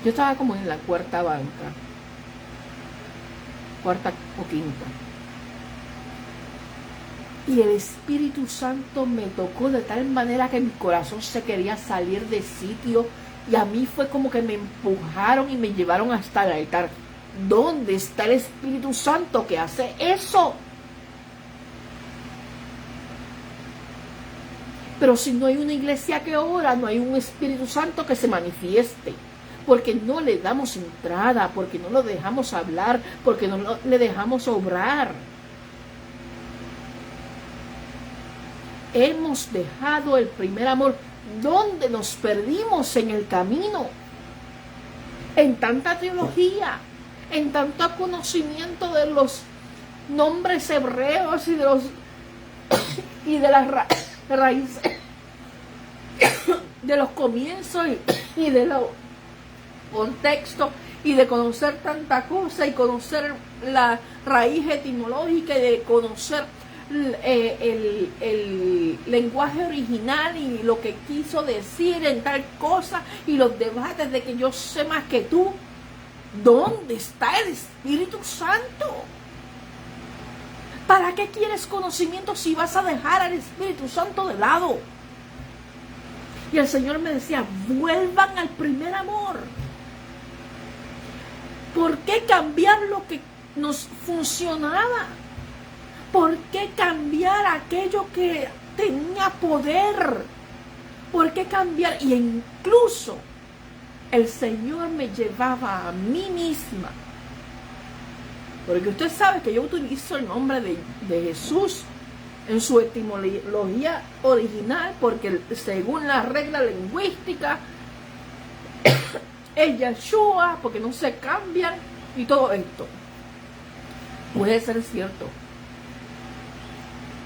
Yo estaba como en la cuarta banca, cuarta o quinta. Y el Espíritu Santo me tocó de tal manera que mi corazón se quería salir de sitio. Y a mí fue como que me empujaron y me llevaron hasta el altar. ¿Dónde está el Espíritu Santo que hace eso? Pero si no hay una iglesia que ora, no hay un Espíritu Santo que se manifieste. Porque no le damos entrada, porque no lo dejamos hablar, porque no le dejamos obrar. Hemos dejado el primer amor. ¿Dónde nos perdimos en el camino? En tanta teología, en tanto conocimiento de los nombres hebreos y de las raíces, de los comienzos y de los contextos, y de conocer tanta cosa y conocer la raíz etimológica y de conocer el lenguaje original y lo que quiso decir en tal cosa y los debates de que yo sé más que tú. ¿Dónde está el Espíritu Santo? ¿Para qué quieres conocimiento si vas a dejar al Espíritu Santo de lado? Y el Señor me decía, vuelvan al primer amor. ¿Por qué cambiar lo que nos funcionaba? ¿Por qué cambiar aquello que tenía poder? ¿Por qué cambiar? Y incluso el Señor me llevaba a mí misma. Porque usted sabe que yo utilizo el nombre de Jesús en su etimología original, porque según la regla lingüística es Yeshua, porque no se cambian y todo esto. Puede ser cierto.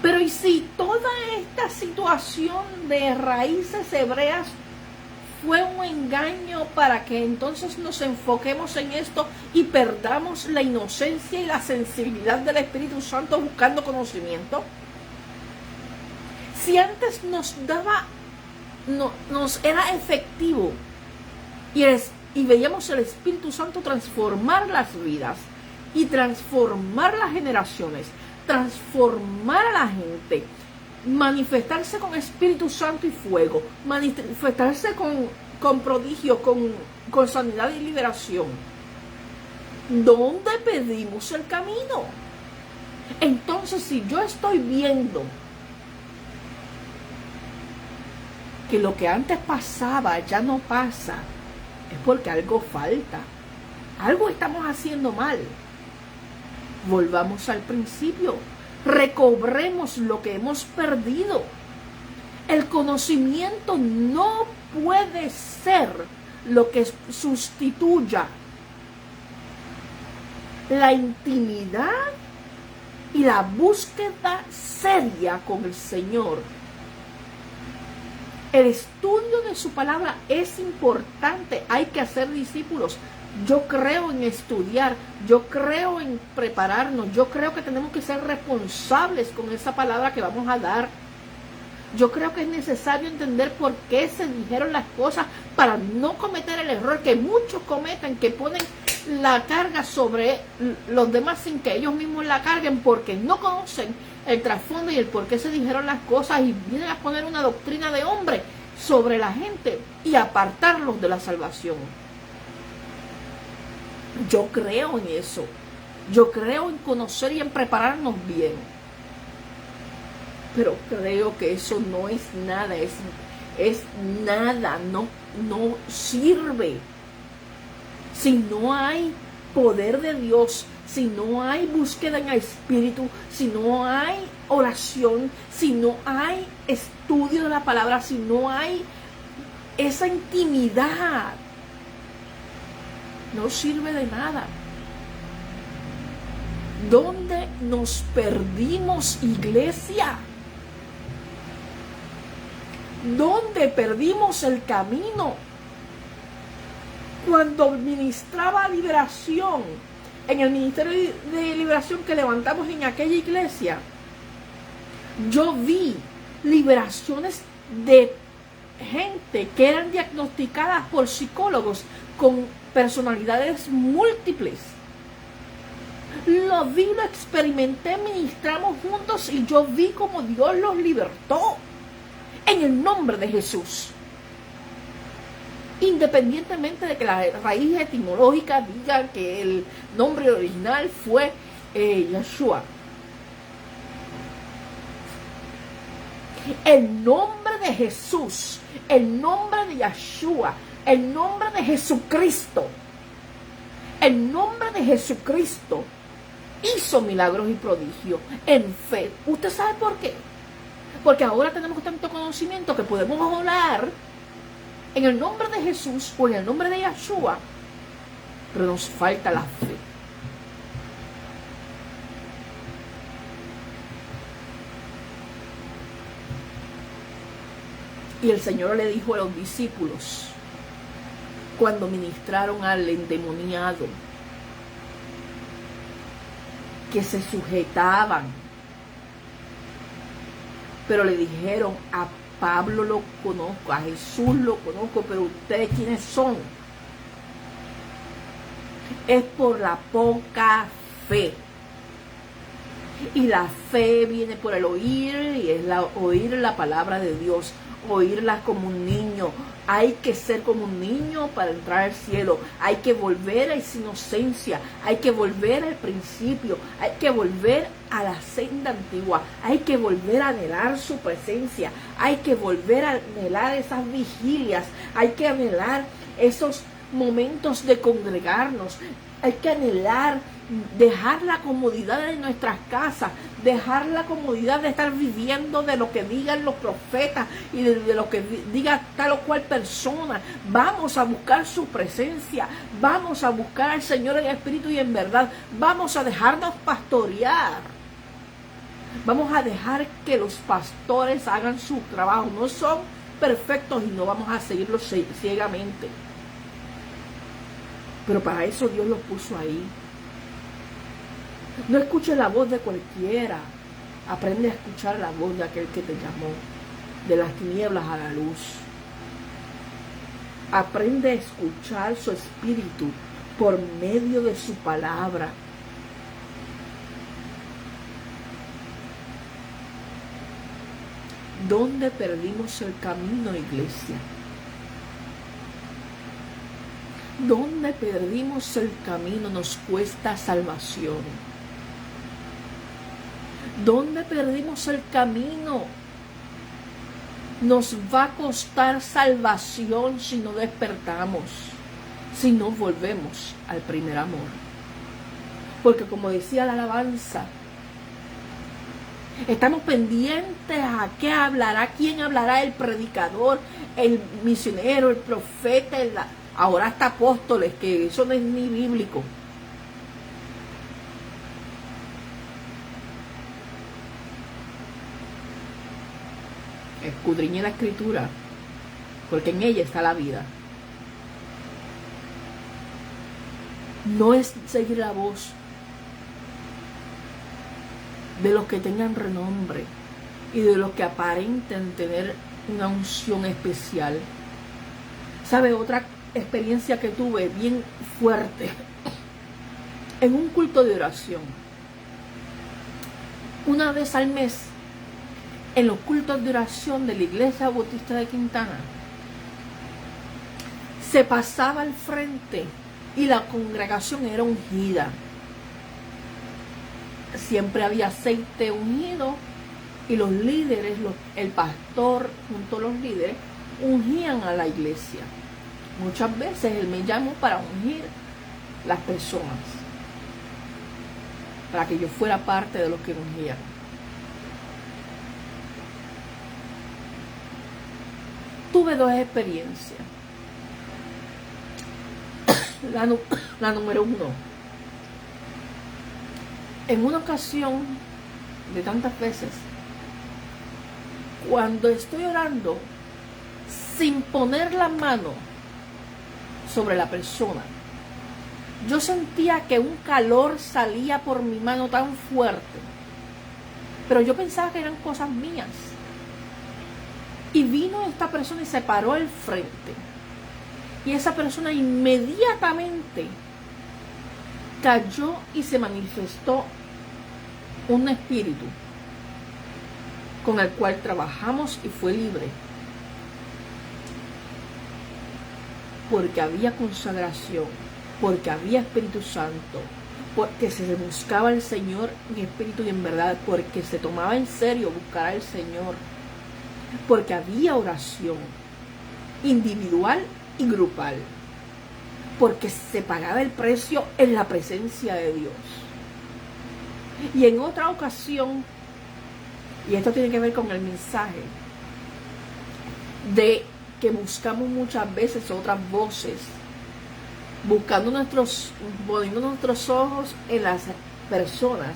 Pero ¿y si toda esta situación de raíces hebreas fue un engaño para que entonces nos enfoquemos en esto y perdamos la inocencia y la sensibilidad del Espíritu Santo buscando conocimiento? Si antes nos era efectivo y veíamos el Espíritu Santo transformar las vidas y transformar las generaciones, transformar a la gente, manifestarse con Espíritu Santo y fuego, manifestarse con prodigios, con sanidad y liberación. ¿Dónde pedimos el camino? Entonces, si yo estoy viendo que lo que antes pasaba ya no pasa, es porque algo falta. Algo estamos haciendo mal. Volvamos al principio. Recobremos lo que hemos perdido. El conocimiento no puede ser lo que sustituya la intimidad y la búsqueda seria con el Señor. El estudio de su palabra es importante. Hay que hacer discípulos. Yo creo en estudiar, yo creo en prepararnos, yo creo que tenemos que ser responsables con esa palabra que vamos a dar. Yo creo que es necesario entender por qué se dijeron las cosas para no cometer el error que muchos cometen, que ponen la carga sobre los demás sin que ellos mismos la carguen porque no conocen el trasfondo y el por qué se dijeron las cosas y vienen a poner una doctrina de hombre sobre la gente y apartarlos de la salvación. Yo creo en eso. Yo creo en conocer y en prepararnos bien. Pero creo que eso no es nada, es nada, no sirve. Si no hay poder de Dios, si no hay búsqueda en el Espíritu, si no hay oración, si no hay estudio de la palabra, si no hay esa intimidad, no sirve de nada. ¿Dónde nos perdimos, iglesia? ¿Dónde perdimos el camino? Cuando ministraba liberación, en el ministerio de liberación que levantamos en aquella iglesia, yo vi liberaciones de gente que eran diagnosticadas por psicólogos con personalidades múltiples. Lo vi, lo experimenté, ministramos juntos y yo vi como Dios los libertó en el nombre de Jesús. Independientemente de que la raíz etimológica diga que el nombre original fue Yeshua. El nombre de Jesús, el nombre de Yeshua, el nombre de Jesucristo, el nombre de Jesucristo hizo milagros y prodigios en fe. ¿Usted sabe por qué? Porque ahora tenemos tanto conocimiento que podemos orar en el nombre de Jesús o en el nombre de Yeshua, pero nos falta la fe. Y el Señor le dijo a los discípulos, cuando ministraron al endemoniado, que se sujetaban, pero le dijeron: a Pablo lo conozco, a Jesús lo conozco, pero ustedes ¿quiénes son? Es por la poca fe. Y la fe viene por el oír, y es oír la palabra de Dios, oírla como un niño. Hay que ser como un niño para entrar al cielo. Hay que volver a esa inocencia, hay que volver al principio, hay que volver a la senda antigua, hay que volver a anhelar su presencia, hay que volver a anhelar esas vigilias, hay que anhelar esos momentos de congregarnos, hay que anhelar dejar la comodidad de nuestras casas, dejar la comodidad de estar viviendo de lo que digan los profetas y de lo que diga tal o cual persona. Vamos a buscar su presencia, vamos a buscar al Señor en espíritu y en verdad, vamos a dejarnos pastorear, vamos a dejar que los pastores hagan su trabajo. No son perfectos y no vamos a seguirlos ciegamente, pero para eso Dios los puso ahí. No escuches la voz de cualquiera. Aprende a escuchar la voz de aquel que te llamó de las tinieblas a la luz. Aprende a escuchar su espíritu por medio de su palabra. ¿Dónde perdimos el camino, iglesia? ¿Dónde perdimos el camino? Nos cuesta salvación. ¿Dónde perdimos el camino? Nos va a costar salvación si no despertamos, si no volvemos al primer amor. Porque como decía la alabanza, estamos pendientes a qué hablará, quién hablará, el predicador, el misionero, el profeta, ahora hasta apóstoles, que eso no es ni bíblico. Escudriñe la escritura, porque en ella está la vida. No es seguir la voz de los que tengan renombre y de los que aparenten tener una unción especial. ¿Sabe? Otra experiencia que tuve bien fuerte en un culto de oración. Una vez al mes, en los cultos de oración de la Iglesia Bautista de Quintana, se pasaba al frente y la congregación era ungida. Siempre había aceite ungido y los líderes, el pastor junto a los líderes, ungían a la iglesia. Muchas veces él me llamó para ungir las personas, para que yo fuera parte de los que ungían. Tuve dos experiencias. La número uno. En una ocasión, de tantas veces, cuando estoy orando, sin poner la mano sobre la persona, yo sentía que un calor salía por mi mano tan fuerte, pero yo pensaba que eran cosas mías. Y vino esta persona y se paró al frente. Y esa persona inmediatamente cayó y se manifestó un espíritu con el cual trabajamos y fue libre. Porque había consagración, porque había Espíritu Santo, porque se buscaba al Señor en espíritu y en verdad, porque se tomaba en serio buscar al Señor, porque había oración individual y grupal, porque se pagaba el precio en la presencia de Dios. Y en otra ocasión, y esto tiene que ver con el mensaje de que buscamos muchas veces otras voces, poniendo nuestros ojos en las personas,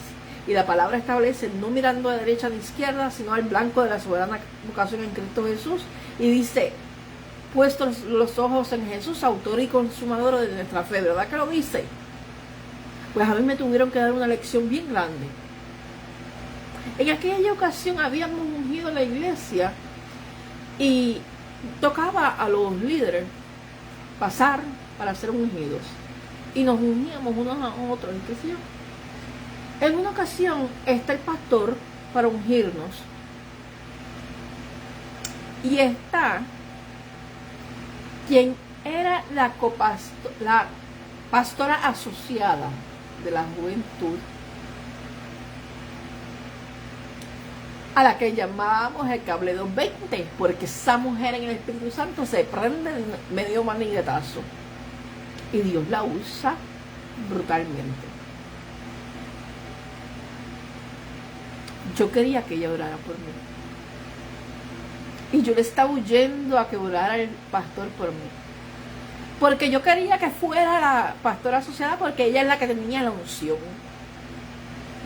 y la palabra establece no mirando a derecha ni izquierda, sino al blanco de la soberana vocación en Cristo Jesús, y dice, puestos los ojos en Jesús, autor y consumador de nuestra fe. ¿Verdad que lo dice? Pues a mí me tuvieron que dar una lección bien grande. En aquella ocasión habíamos ungido la iglesia y tocaba a los líderes pasar para ser ungidos. Y nos uníamos unos a otros, y qué sé yo. En una ocasión está el pastor para ungirnos. Y está quien era la pastora asociada de la juventud, a la que llamábamos el cable 220, porque esa mujer en el Espíritu Santo se prende en medio maniguetazo y Dios la usa brutalmente. Yo quería que ella orara por mí, y yo le estaba huyendo a que orara el pastor por mí, porque yo quería que fuera la pastora asociada, porque ella es la que tenía la unción.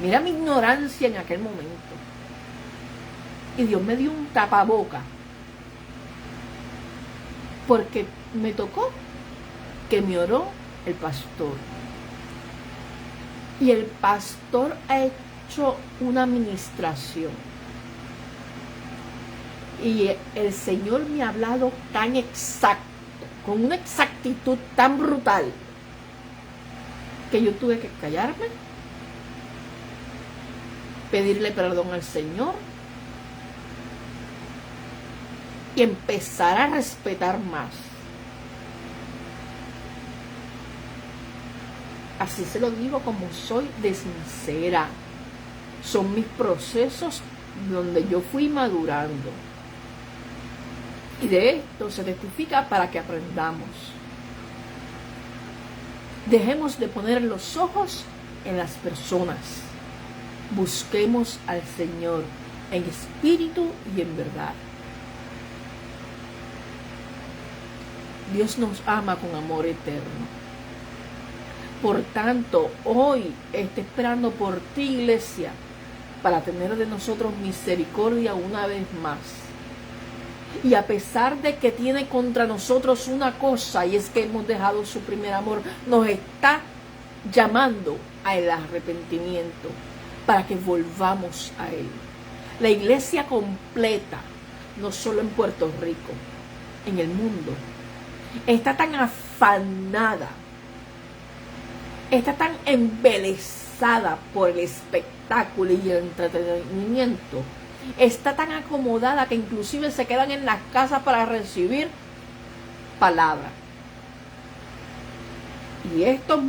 Mira mi ignorancia en aquel momento. Y Dios me dio un tapaboca, porque me tocó que me oró el pastor. Y el pastor ha hecho una administración. Y el Señor me ha hablado tan exacto, con una exactitud tan brutal, que yo tuve que callarme, pedirle perdón al Señor y empezar a respetar más. Así se lo digo como soy de sincera. Son mis procesos donde yo fui madurando. Y de esto se testifica para que aprendamos. Dejemos de poner los ojos en las personas. Busquemos al Señor en espíritu y en verdad. Dios nos ama con amor eterno. Por tanto, hoy está esperando por ti, iglesia, para tener de nosotros misericordia una vez más. Y a pesar de que tiene contra nosotros una cosa, y es que hemos dejado su primer amor, nos está llamando al arrepentimiento para que volvamos a Él. La iglesia completa, no solo en Puerto Rico, en el mundo, está tan afanada, está tan embelesada por el espectáculo y el entretenimiento, está tan acomodada que inclusive se quedan en las casas para recibir palabra. Y estos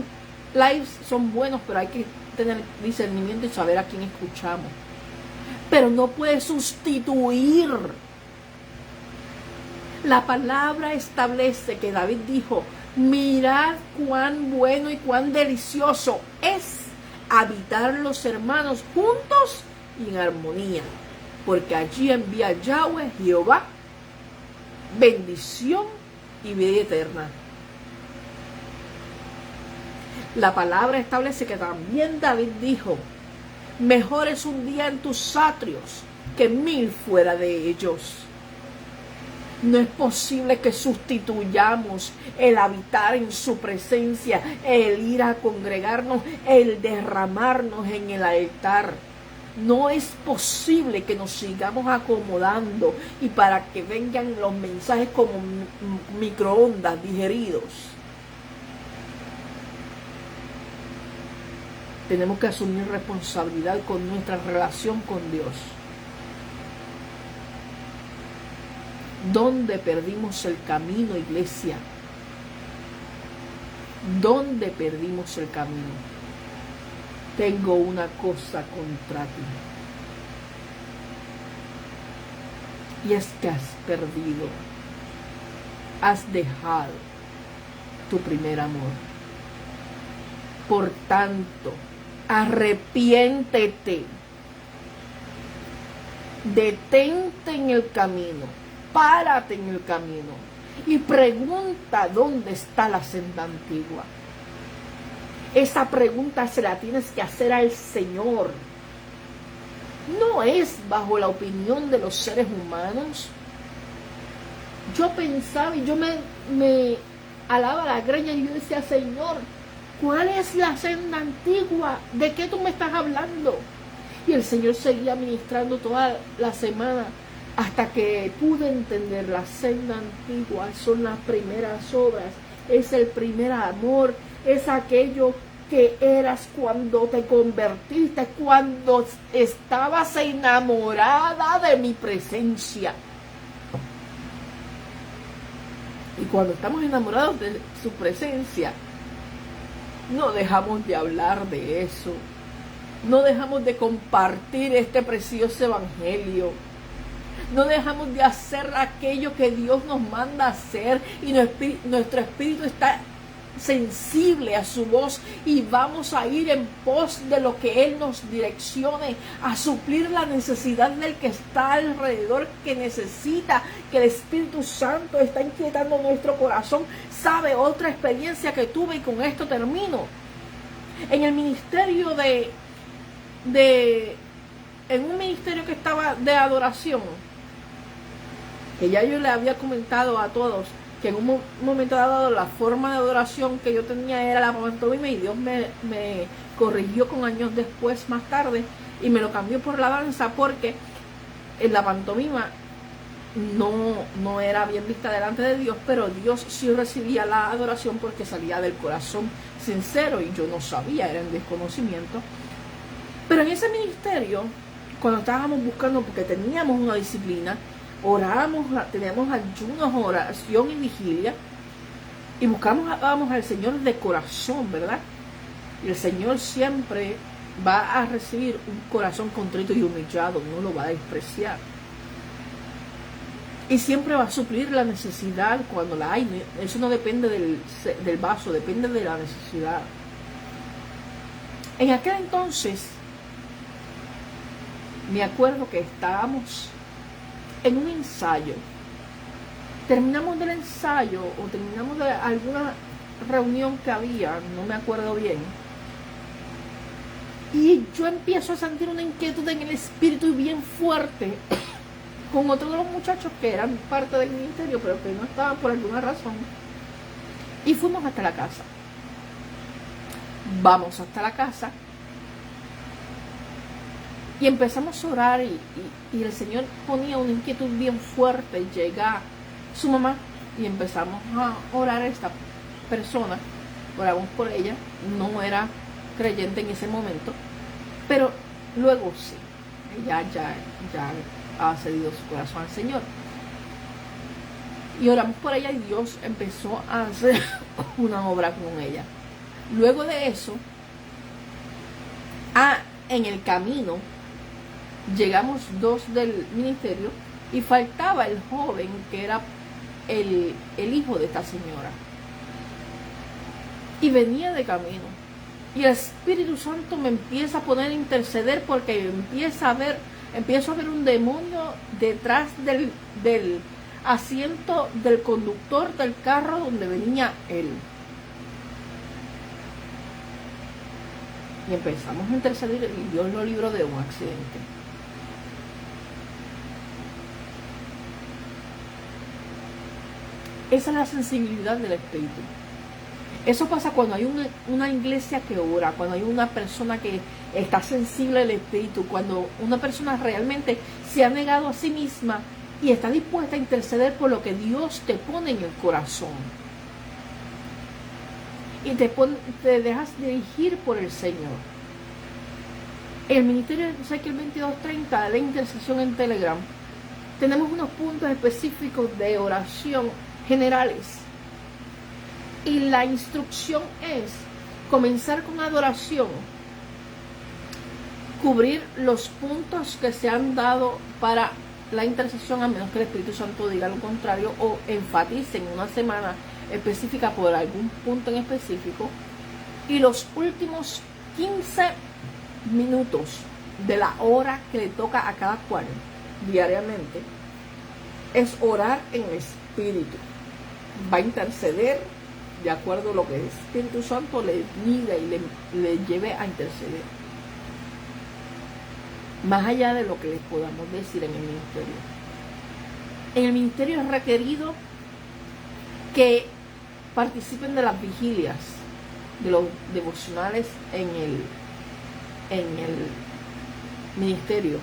lives son buenos, pero hay que tener discernimiento y saber a quién escuchamos. Pero no puede sustituir. La palabra establece que David dijo: mirad cuán bueno y cuán delicioso es habitar los hermanos juntos y en armonía, porque allí envía Yahweh, Jehová, bendición y vida eterna. La palabra establece que también David dijo: mejor es un día en tus atrios que 1000 fuera de ellos. No es posible que sustituyamos el habitar en su presencia, el ir a congregarnos, el derramarnos en el altar No es posible que nos sigamos acomodando y para que vengan los mensajes como microondas digeridos. Tenemos que asumir responsabilidad con nuestra relación con Dios. ¿Dónde perdimos el camino, iglesia? ¿Dónde perdimos el camino? Tengo una cosa contra ti. Y es que has perdido, has dejado tu primer amor. Por tanto, arrepiéntete, detente en el camino, párate en el camino y pregunta dónde está la senda antigua. Esa pregunta se la tienes que hacer al Señor. No es bajo la opinión de los seres humanos. Yo pensaba y yo me alaba la greña y yo decía, Señor, ¿cuál es la senda antigua? ¿De qué tú me estás hablando? Y el Señor seguía ministrando toda la semana hasta que pude entender. La senda antigua son las primeras obras, es el primer amor, es aquello que eras cuando te convertiste, cuando estabas enamorada de mi presencia. Y cuando estamos enamorados de su presencia, no dejamos de hablar de eso. No dejamos de compartir este precioso evangelio. No dejamos de hacer aquello que Dios nos manda hacer. Y nuestro espíritu está sensible a su voz. Y vamos a ir en pos de lo que Él nos direccione. A suplir la necesidad del que está alrededor. Que necesita. Que el Espíritu Santo está inquietando nuestro corazón. Sabe otra experiencia que tuve. Y con esto termino. En el ministerio en un ministerio que estaba de adoración, que ya yo le había comentado a todos que en un momento dado la forma de adoración que yo tenía era la pantomima, y Dios me corrigió con años después, más tarde, y me lo cambió por la danza, porque en la pantomima no era bien vista delante de Dios, pero Dios sí recibía la adoración porque salía del corazón sincero, y yo no sabía, era en desconocimiento. Pero en ese ministerio, cuando estábamos buscando, porque teníamos una disciplina, orábamos, teníamos ayunos, oración y vigilia, y buscábamos al Señor de corazón, ¿verdad? Y el Señor siempre va a recibir un corazón contrito y humillado, no lo va a despreciar. Y siempre va a suplir la necesidad cuando la hay. Eso no depende del vaso, depende de la necesidad. En aquel entonces, me acuerdo que estábamos en un ensayo. Terminamos del ensayo o terminamos de alguna reunión que había, no me acuerdo bien. Y yo empiezo a sentir una inquietud en el espíritu bien fuerte con otro de los muchachos que eran parte del ministerio, pero que no estaban por alguna razón. Y fuimos hasta la casa. Vamos hasta la casa. Y empezamos a orar y el Señor ponía una inquietud bien fuerte. Llega su mamá y empezamos a orar a esta persona. Oramos por ella. No era creyente en ese momento, pero luego sí. Ella ya ha cedido su corazón al Señor. Y oramos por ella y Dios empezó a hacer una obra con ella. Luego de eso, en el camino, llegamos dos del ministerio y faltaba el joven que era el hijo de esta señora. Y venía de camino. Y el Espíritu Santo me empieza a poner a interceder porque empiezo a ver un demonio detrás del asiento del conductor del carro donde venía él. Y empezamos a interceder y Dios lo libró de un accidente. Esa es la sensibilidad del Espíritu. Eso pasa cuando hay una iglesia que ora, cuando hay una persona que está sensible al Espíritu, cuando una persona realmente se ha negado a sí misma y está dispuesta a interceder por lo que Dios te pone en el corazón. Y te dejas dirigir por el Señor. El Ministerio de Ezequiel 22:30, la intercesión en Telegram, tenemos unos puntos específicos de oración generales. Y la instrucción es comenzar con adoración, cubrir los puntos que se han dado para la intercesión, a menos que el Espíritu Santo diga lo contrario o enfatice en una semana específica por algún punto en específico. Y los últimos 15 minutos de la hora que le toca a cada cual diariamente es orar en el Espíritu. Va a interceder de acuerdo a lo que el Espíritu Santo le diga y le lleve a interceder, más allá de lo que les podamos decir en el ministerio. En el ministerio es requerido que participen de las vigilias, de los devocionales en el ministerio.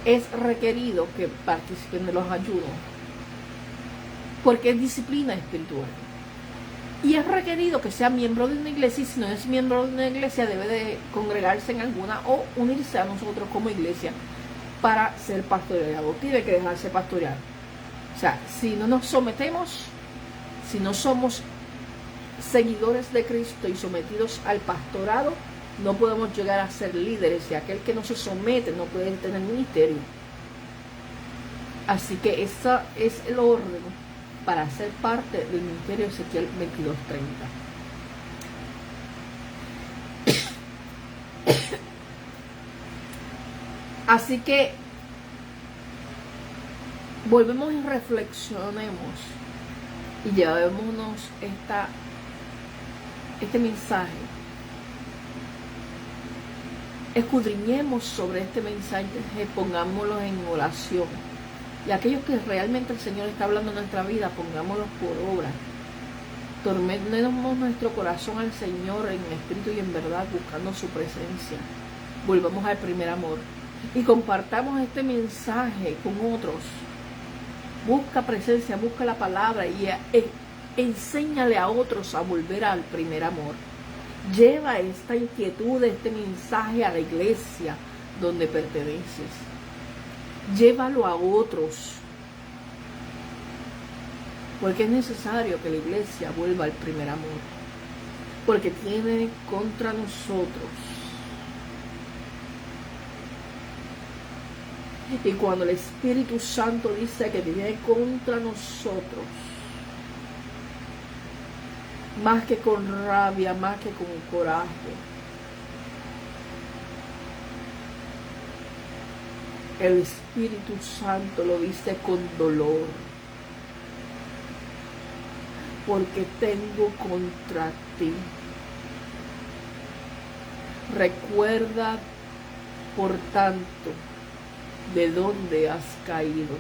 Es requerido que participen de los ayunos, porque es disciplina espiritual. Y es requerido que sea miembro de una iglesia, y si no es miembro de una iglesia debe de congregarse en alguna o unirse a nosotros como iglesia para ser pastoreado. Tiene que dejarse pastorear. O sea, si no nos sometemos, si no somos seguidores de Cristo y sometidos al pastorado, no podemos llegar a ser líderes, y aquel que no se somete no puede tener ministerio. Así que ese es el orden para ser parte del ministerio de Ezequiel 22:30. Así que volvemos y reflexionemos y llevémonos este mensaje. Escudriñemos sobre este mensaje, pongámoslo en oración. Y aquellos que realmente el Señor está hablando en nuestra vida, pongámoslos por obra. Tornemos nuestro corazón al Señor en espíritu y en verdad, buscando su presencia. Volvamos al primer amor y compartamos este mensaje con otros. Busca presencia, busca la palabra y enséñale a otros a volver al primer amor. Lleva esta inquietud, este mensaje a la iglesia donde perteneces. Llévalo a otros, porque es necesario que la iglesia vuelva al primer amor, porque tiene contra nosotros. Y cuando el Espíritu Santo dice que viene contra nosotros, más que con rabia, más que con coraje, el Espíritu Santo lo dice con dolor, porque tengo contra ti. Recuerda, por tanto, de dónde has caído,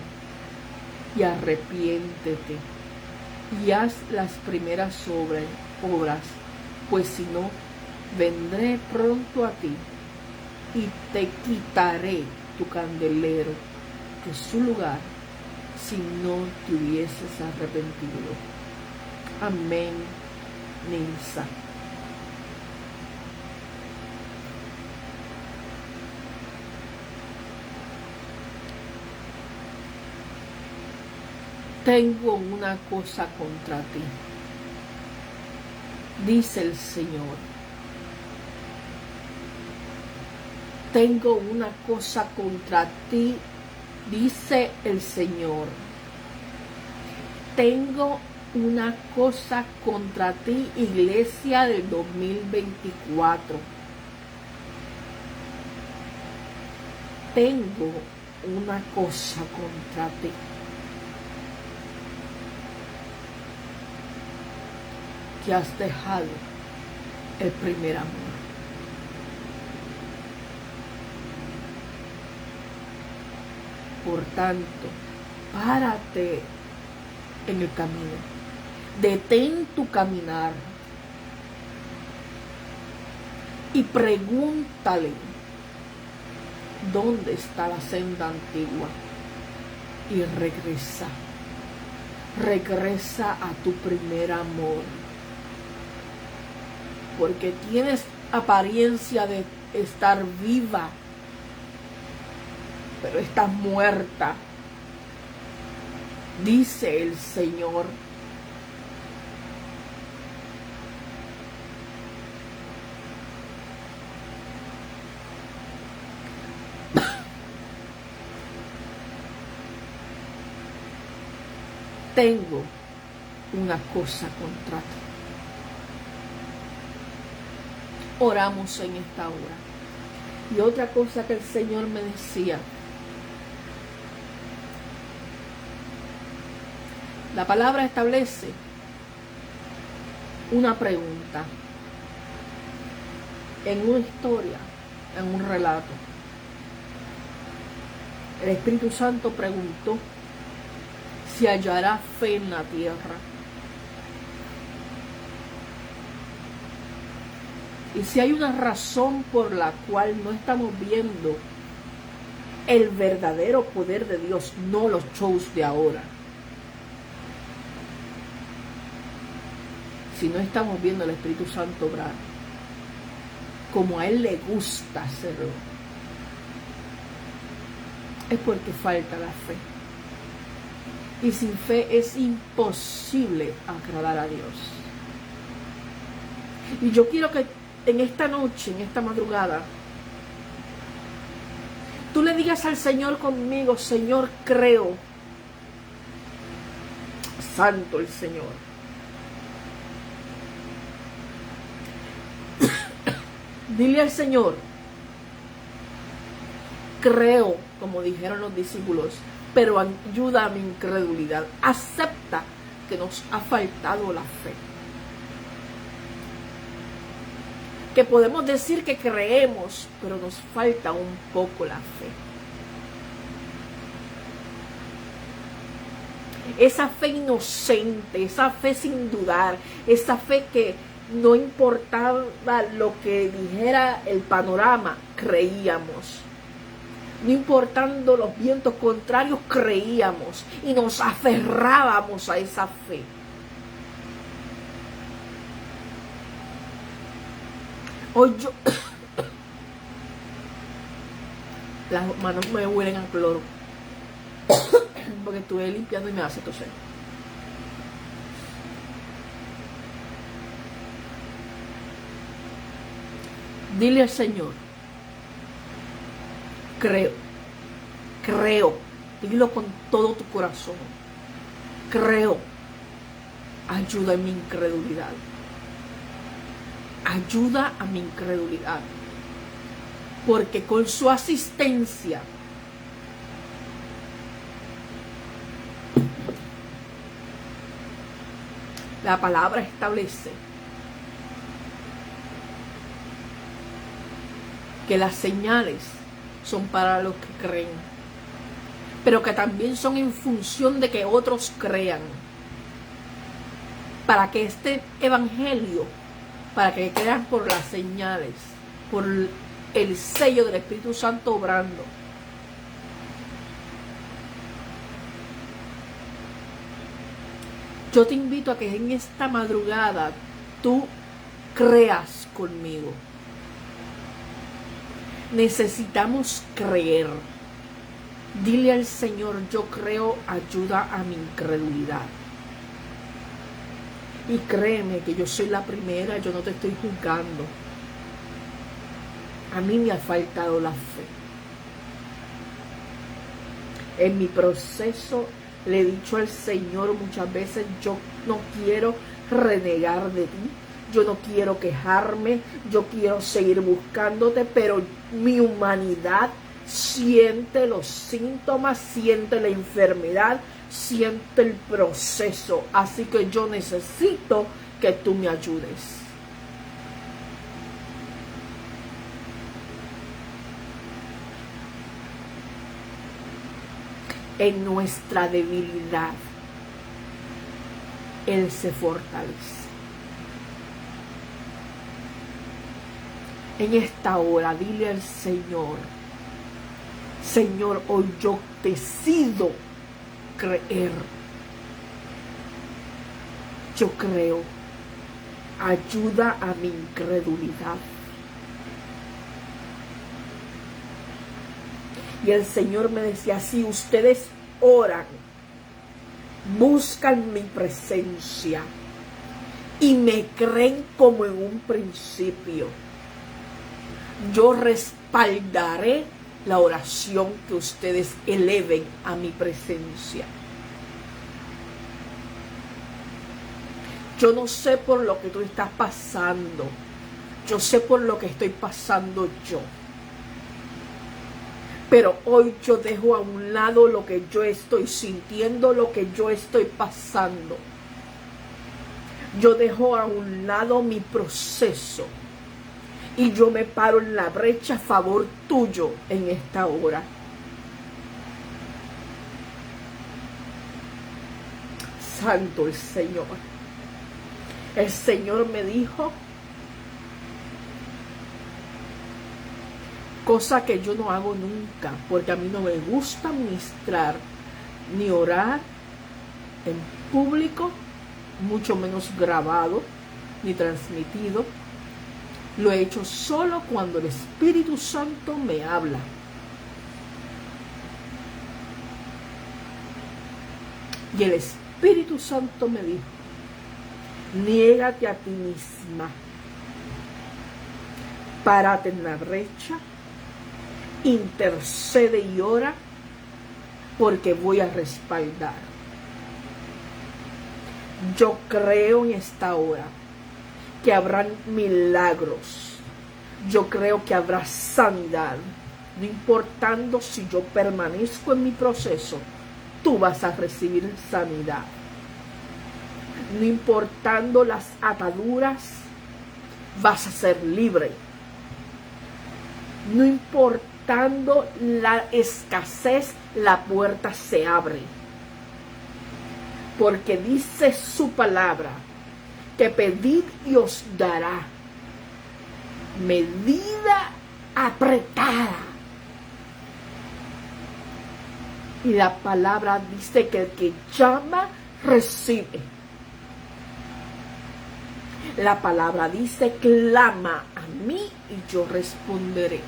y arrepiéntete, y haz las primeras obras, pues si no, vendré pronto a ti, y te quitaré tu candelero de su lugar, si no te hubieses arrepentido. Amén. Ninsa. Tengo una cosa contra ti, dice el Señor. Tengo una cosa contra ti, dice el Señor. Tengo una cosa contra ti, iglesia del 2024. Tengo una cosa contra ti. Que has dejado el primer amor. Por tanto, párate en el camino, Detén tu caminar y pregúntale dónde está la senda antigua y regresa. Regresa a tu primer amor, porque tienes apariencia de estar viva, pero estás muerta, dice el Señor. Tengo una cosa contra ti. Oramos en esta hora. Y otra cosa que el Señor me decía. La palabra establece una pregunta en una historia, en un relato. El Espíritu Santo preguntó si hallará fe en la tierra. Y si hay una razón por la cual no estamos viendo el verdadero poder de Dios, no los shows de ahora, si no estamos viendo al Espíritu Santo obrar como a Él le gusta hacerlo, es porque falta la fe. Y sin fe es imposible agradar a Dios. Y yo quiero que en esta noche, en esta madrugada, tú le digas al Señor conmigo: Señor, creo. Santo el Señor. Dile al Señor: creo, como dijeron los discípulos, pero ayuda a mi incredulidad. Acepta que nos ha faltado la fe. Que podemos decir que creemos, pero nos falta un poco la fe. Esa fe inocente, esa fe sin dudar, esa fe que no importaba lo que dijera el panorama, creíamos. No importando los vientos contrarios, creíamos y nos aferrábamos a esa fe. Hoy yo... Las manos me huelen a cloro porque estuve limpiando y me hace toser. Dile al Señor: creo, dilo con todo tu corazón, creo, ayuda en mi incredulidad, ayuda a mi incredulidad, porque con su asistencia la palabra establece que las señales son para los que creen, pero que también son en función de que otros crean, para que este evangelio, para que crean por las señales, por el sello del Espíritu Santo obrando. Yo te invito a que en esta madrugada tú creas conmigo. Necesitamos creer. Dile al Señor: yo creo, ayuda a mi incredulidad. Y créeme que yo soy la primera, yo no te estoy juzgando. A mí me ha faltado la fe. En mi proceso le he dicho al Señor muchas veces: yo no quiero renegar de ti. Yo no quiero quejarme, yo quiero seguir buscándote, pero mi humanidad siente los síntomas, siente la enfermedad, siente el proceso. Así que yo necesito que tú me ayudes. En nuestra debilidad Él se fortalece. En esta hora, dile al Señor: Señor, hoy yo decido creer. Yo creo. Ayuda a mi incredulidad. Y el Señor me decía: si ustedes oran, buscan mi presencia y me creen como en un principio, yo respaldaré la oración que ustedes eleven a mi presencia. Yo no sé por lo que tú estás pasando. Yo sé por lo que estoy pasando yo. Pero hoy yo dejo a un lado lo que yo estoy sintiendo, lo que yo estoy pasando. Yo dejo a un lado mi proceso. Y yo me paro en la brecha a favor tuyo en esta hora. Santo el Señor. El Señor me dijo cosa que yo no hago nunca, porque a mí no me gusta ministrar ni orar en público, mucho menos grabado ni transmitido. Lo he hecho solo cuando el Espíritu Santo me habla. Y el Espíritu Santo me dijo: niégate a ti misma, párate en la brecha, intercede y ora, porque voy a respaldar. Yo creo en esta hora que habrán milagros. Yo creo que habrá sanidad. No importando si yo permanezco en mi proceso, tú vas a recibir sanidad. No importando las ataduras, vas a ser libre. No importando la escasez, la puerta se abre. Porque dice su palabra que pedid y os dará. Medida apretada. Y la palabra dice que el que llama, recibe. La palabra dice: clama a mí y yo responderé.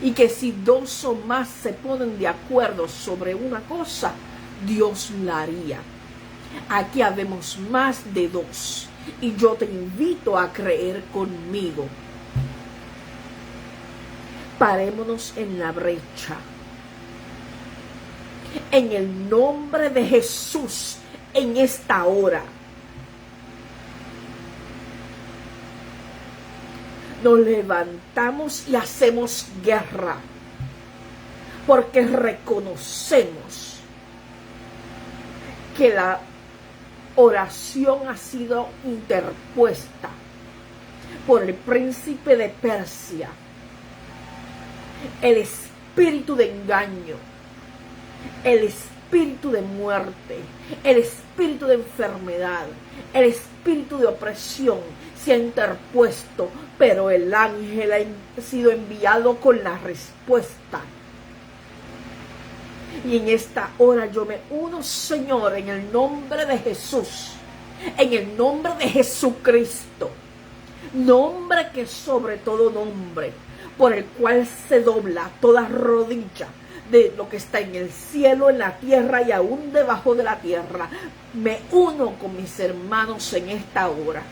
Y que si dos o más se ponen de acuerdo sobre una cosa, Dios la haría. Aquí habemos más de dos. Y yo te invito a creer conmigo. Parémonos en la brecha. En el nombre de Jesús, en esta hora. Nos levantamos y hacemos guerra. Porque reconocemos que la oración ha sido interpuesta por el príncipe de Persia, el espíritu de engaño, el espíritu de muerte, el espíritu de enfermedad, el espíritu de opresión se ha interpuesto, pero el ángel ha sido enviado con la respuesta. Y en esta hora yo me uno, Señor, en el nombre de Jesús, en el nombre de Jesucristo, nombre que sobre todo nombre, por el cual se dobla toda rodilla de lo que está en el cielo, en la tierra y aún debajo de la tierra. Me uno con mis hermanos en esta hora.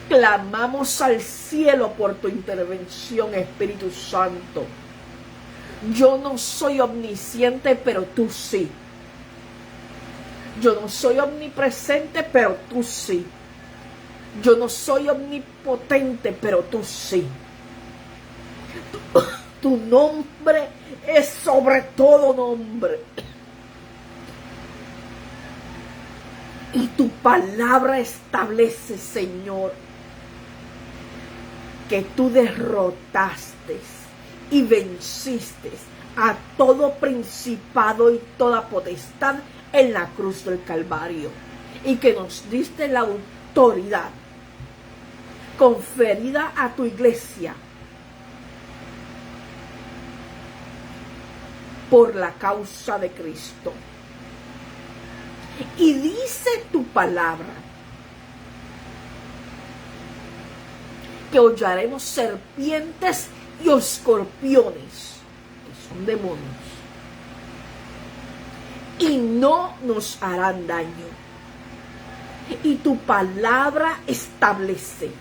Clamamos al cielo por tu intervención, Espíritu Santo. Yo no soy omnisciente, pero tú sí. Yo no soy omnipresente, pero tú sí. Yo no soy omnipotente, pero tú sí. Tu nombre es sobre todo nombre. Y tu palabra establece, Señor, que tú derrotaste y venciste a todo principado y toda potestad en la cruz del Calvario y que nos diste la autoridad conferida a tu iglesia por la causa de Cristo. Y dice tu palabra que hollaremos serpientes y escorpiones, que son demonios, y no nos harán daño. Y tu palabra establece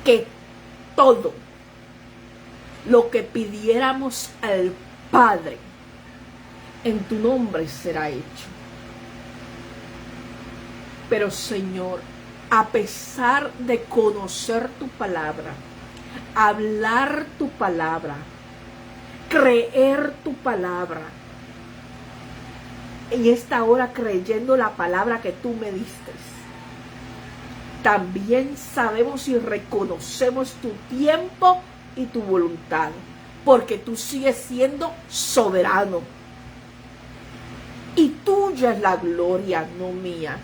que todo lo que pidiéramos al Padre en tu nombre será hecho. Pero Señor, a pesar de conocer tu palabra, hablar tu palabra, creer tu palabra, en esta hora creyendo la palabra que tú me diste, también sabemos y reconocemos tu tiempo y tu voluntad, porque tú sigues siendo soberano. Y tuya es la gloria, no mía.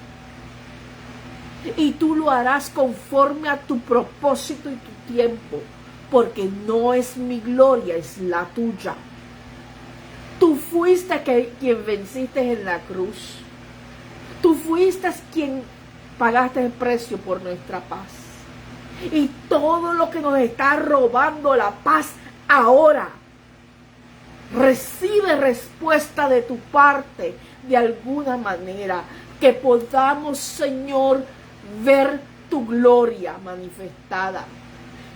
Y tú lo harás conforme a tu propósito y tu tiempo, porque no es mi gloria, es la tuya. Tú fuiste quien venciste en la cruz. Tú fuiste quien pagaste el precio por nuestra paz. Y todo lo que nos está robando la paz ahora recibe respuesta de tu parte de alguna manera, que podamos, Señor, ver tu gloria manifestada,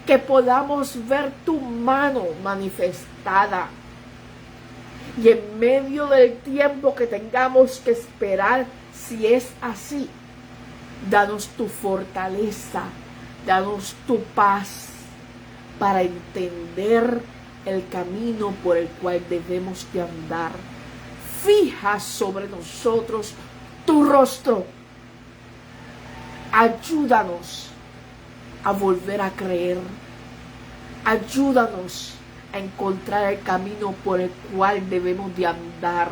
que podamos ver tu mano manifestada, y en medio del tiempo que tengamos que esperar, si es así, danos tu fortaleza, danos tu paz para entender el camino por el cual debemos de andar. Fija sobre nosotros tu rostro. Ayúdanos a volver a creer. Ayúdanos a encontrar el camino por el cual debemos de andar,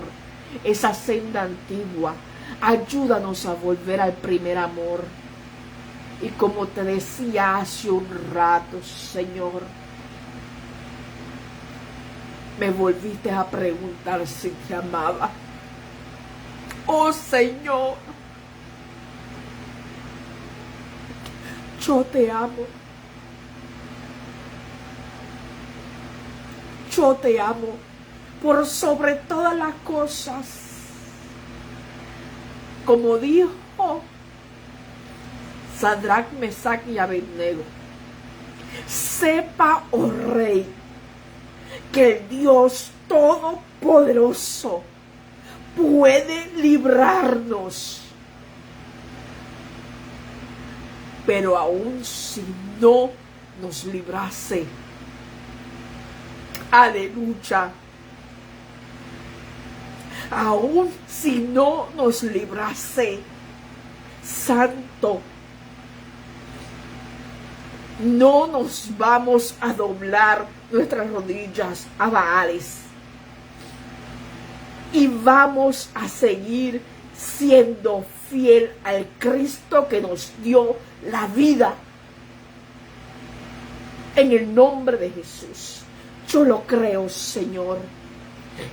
esa senda antigua. Ayúdanos a volver al primer amor. Y como te decía hace un rato, Señor, me volviste a preguntar si te amaba. Oh Señor, yo te amo. Yo te amo por sobre todas las cosas. Como dijo Sadrach, Mesach y Abednego, sepa, oh Rey, que el Dios Todopoderoso puede librarnos. Pero aun si no nos librase, aleluya, aun si no nos librase, Santo, no nos vamos a doblar nuestras rodillas a Baales, y vamos a seguir siendo fiel al Cristo que nos dio la vida. En el nombre de Jesús, yo lo creo, Señor,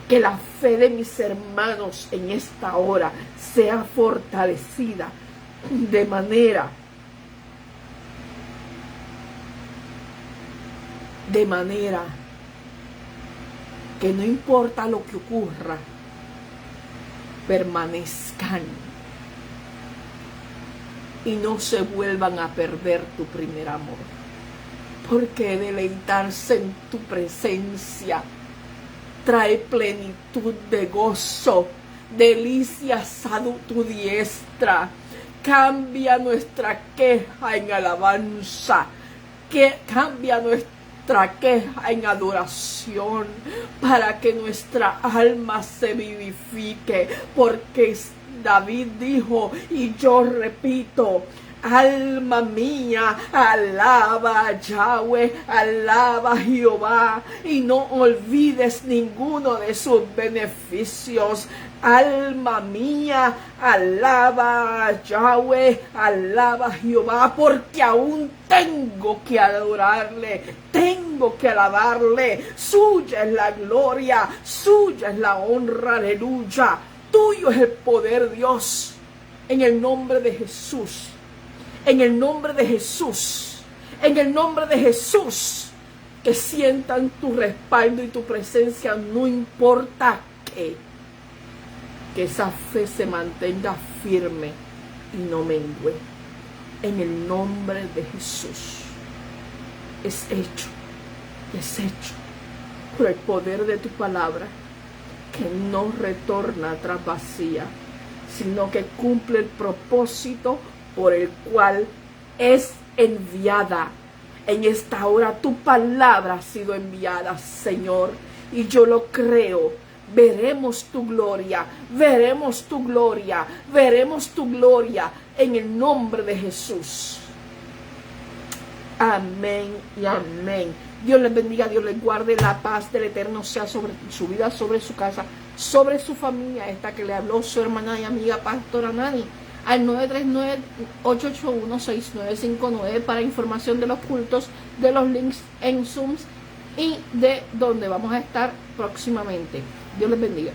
que la fe de mis hermanos en esta hora sea fortalecida de manera que no importa lo que ocurra, permanezcan y no se vuelvan a perder tu primer amor, porque deleitarse en tu presencia trae plenitud de gozo, delicias a tu diestra. Cambia nuestra queja en alabanza, que cambia nuestra queja en adoración, para que nuestra alma se vivifique, porque David dijo, y yo repito, Alma mía, alaba a Yahweh, alaba a Jehová y no olvides ninguno de sus beneficios. Alma mía, alaba a Yahweh, alaba a Jehová, porque aún tengo que adorarle, tengo que alabarle. Suya es la gloria, suya es la honra, aleluya. Tuyo es el poder, Dios, en el nombre de Jesús. En el nombre de Jesús, en el nombre de Jesús, que sientan tu respaldo y tu presencia, no importa qué, que esa fe se mantenga firme y no mengue. En el nombre de Jesús, es hecho por el poder de tu palabra, que no retorna atrás vacía, sino que cumple el propósito por el cual es enviada. En esta hora tu palabra ha sido enviada, Señor, y yo lo creo. Veremos tu gloria, veremos tu gloria, veremos tu gloria en el nombre de Jesús. Amén y amén. Dios les bendiga, Dios les guarde, la paz del Eterno sea sobre su vida, sobre su casa, sobre su familia. Esta que le habló su hermana y amiga Pastora Nani, al 939-881-6959 para información de los cultos, de los links en Zooms y de donde vamos a estar próximamente. Dios les bendiga.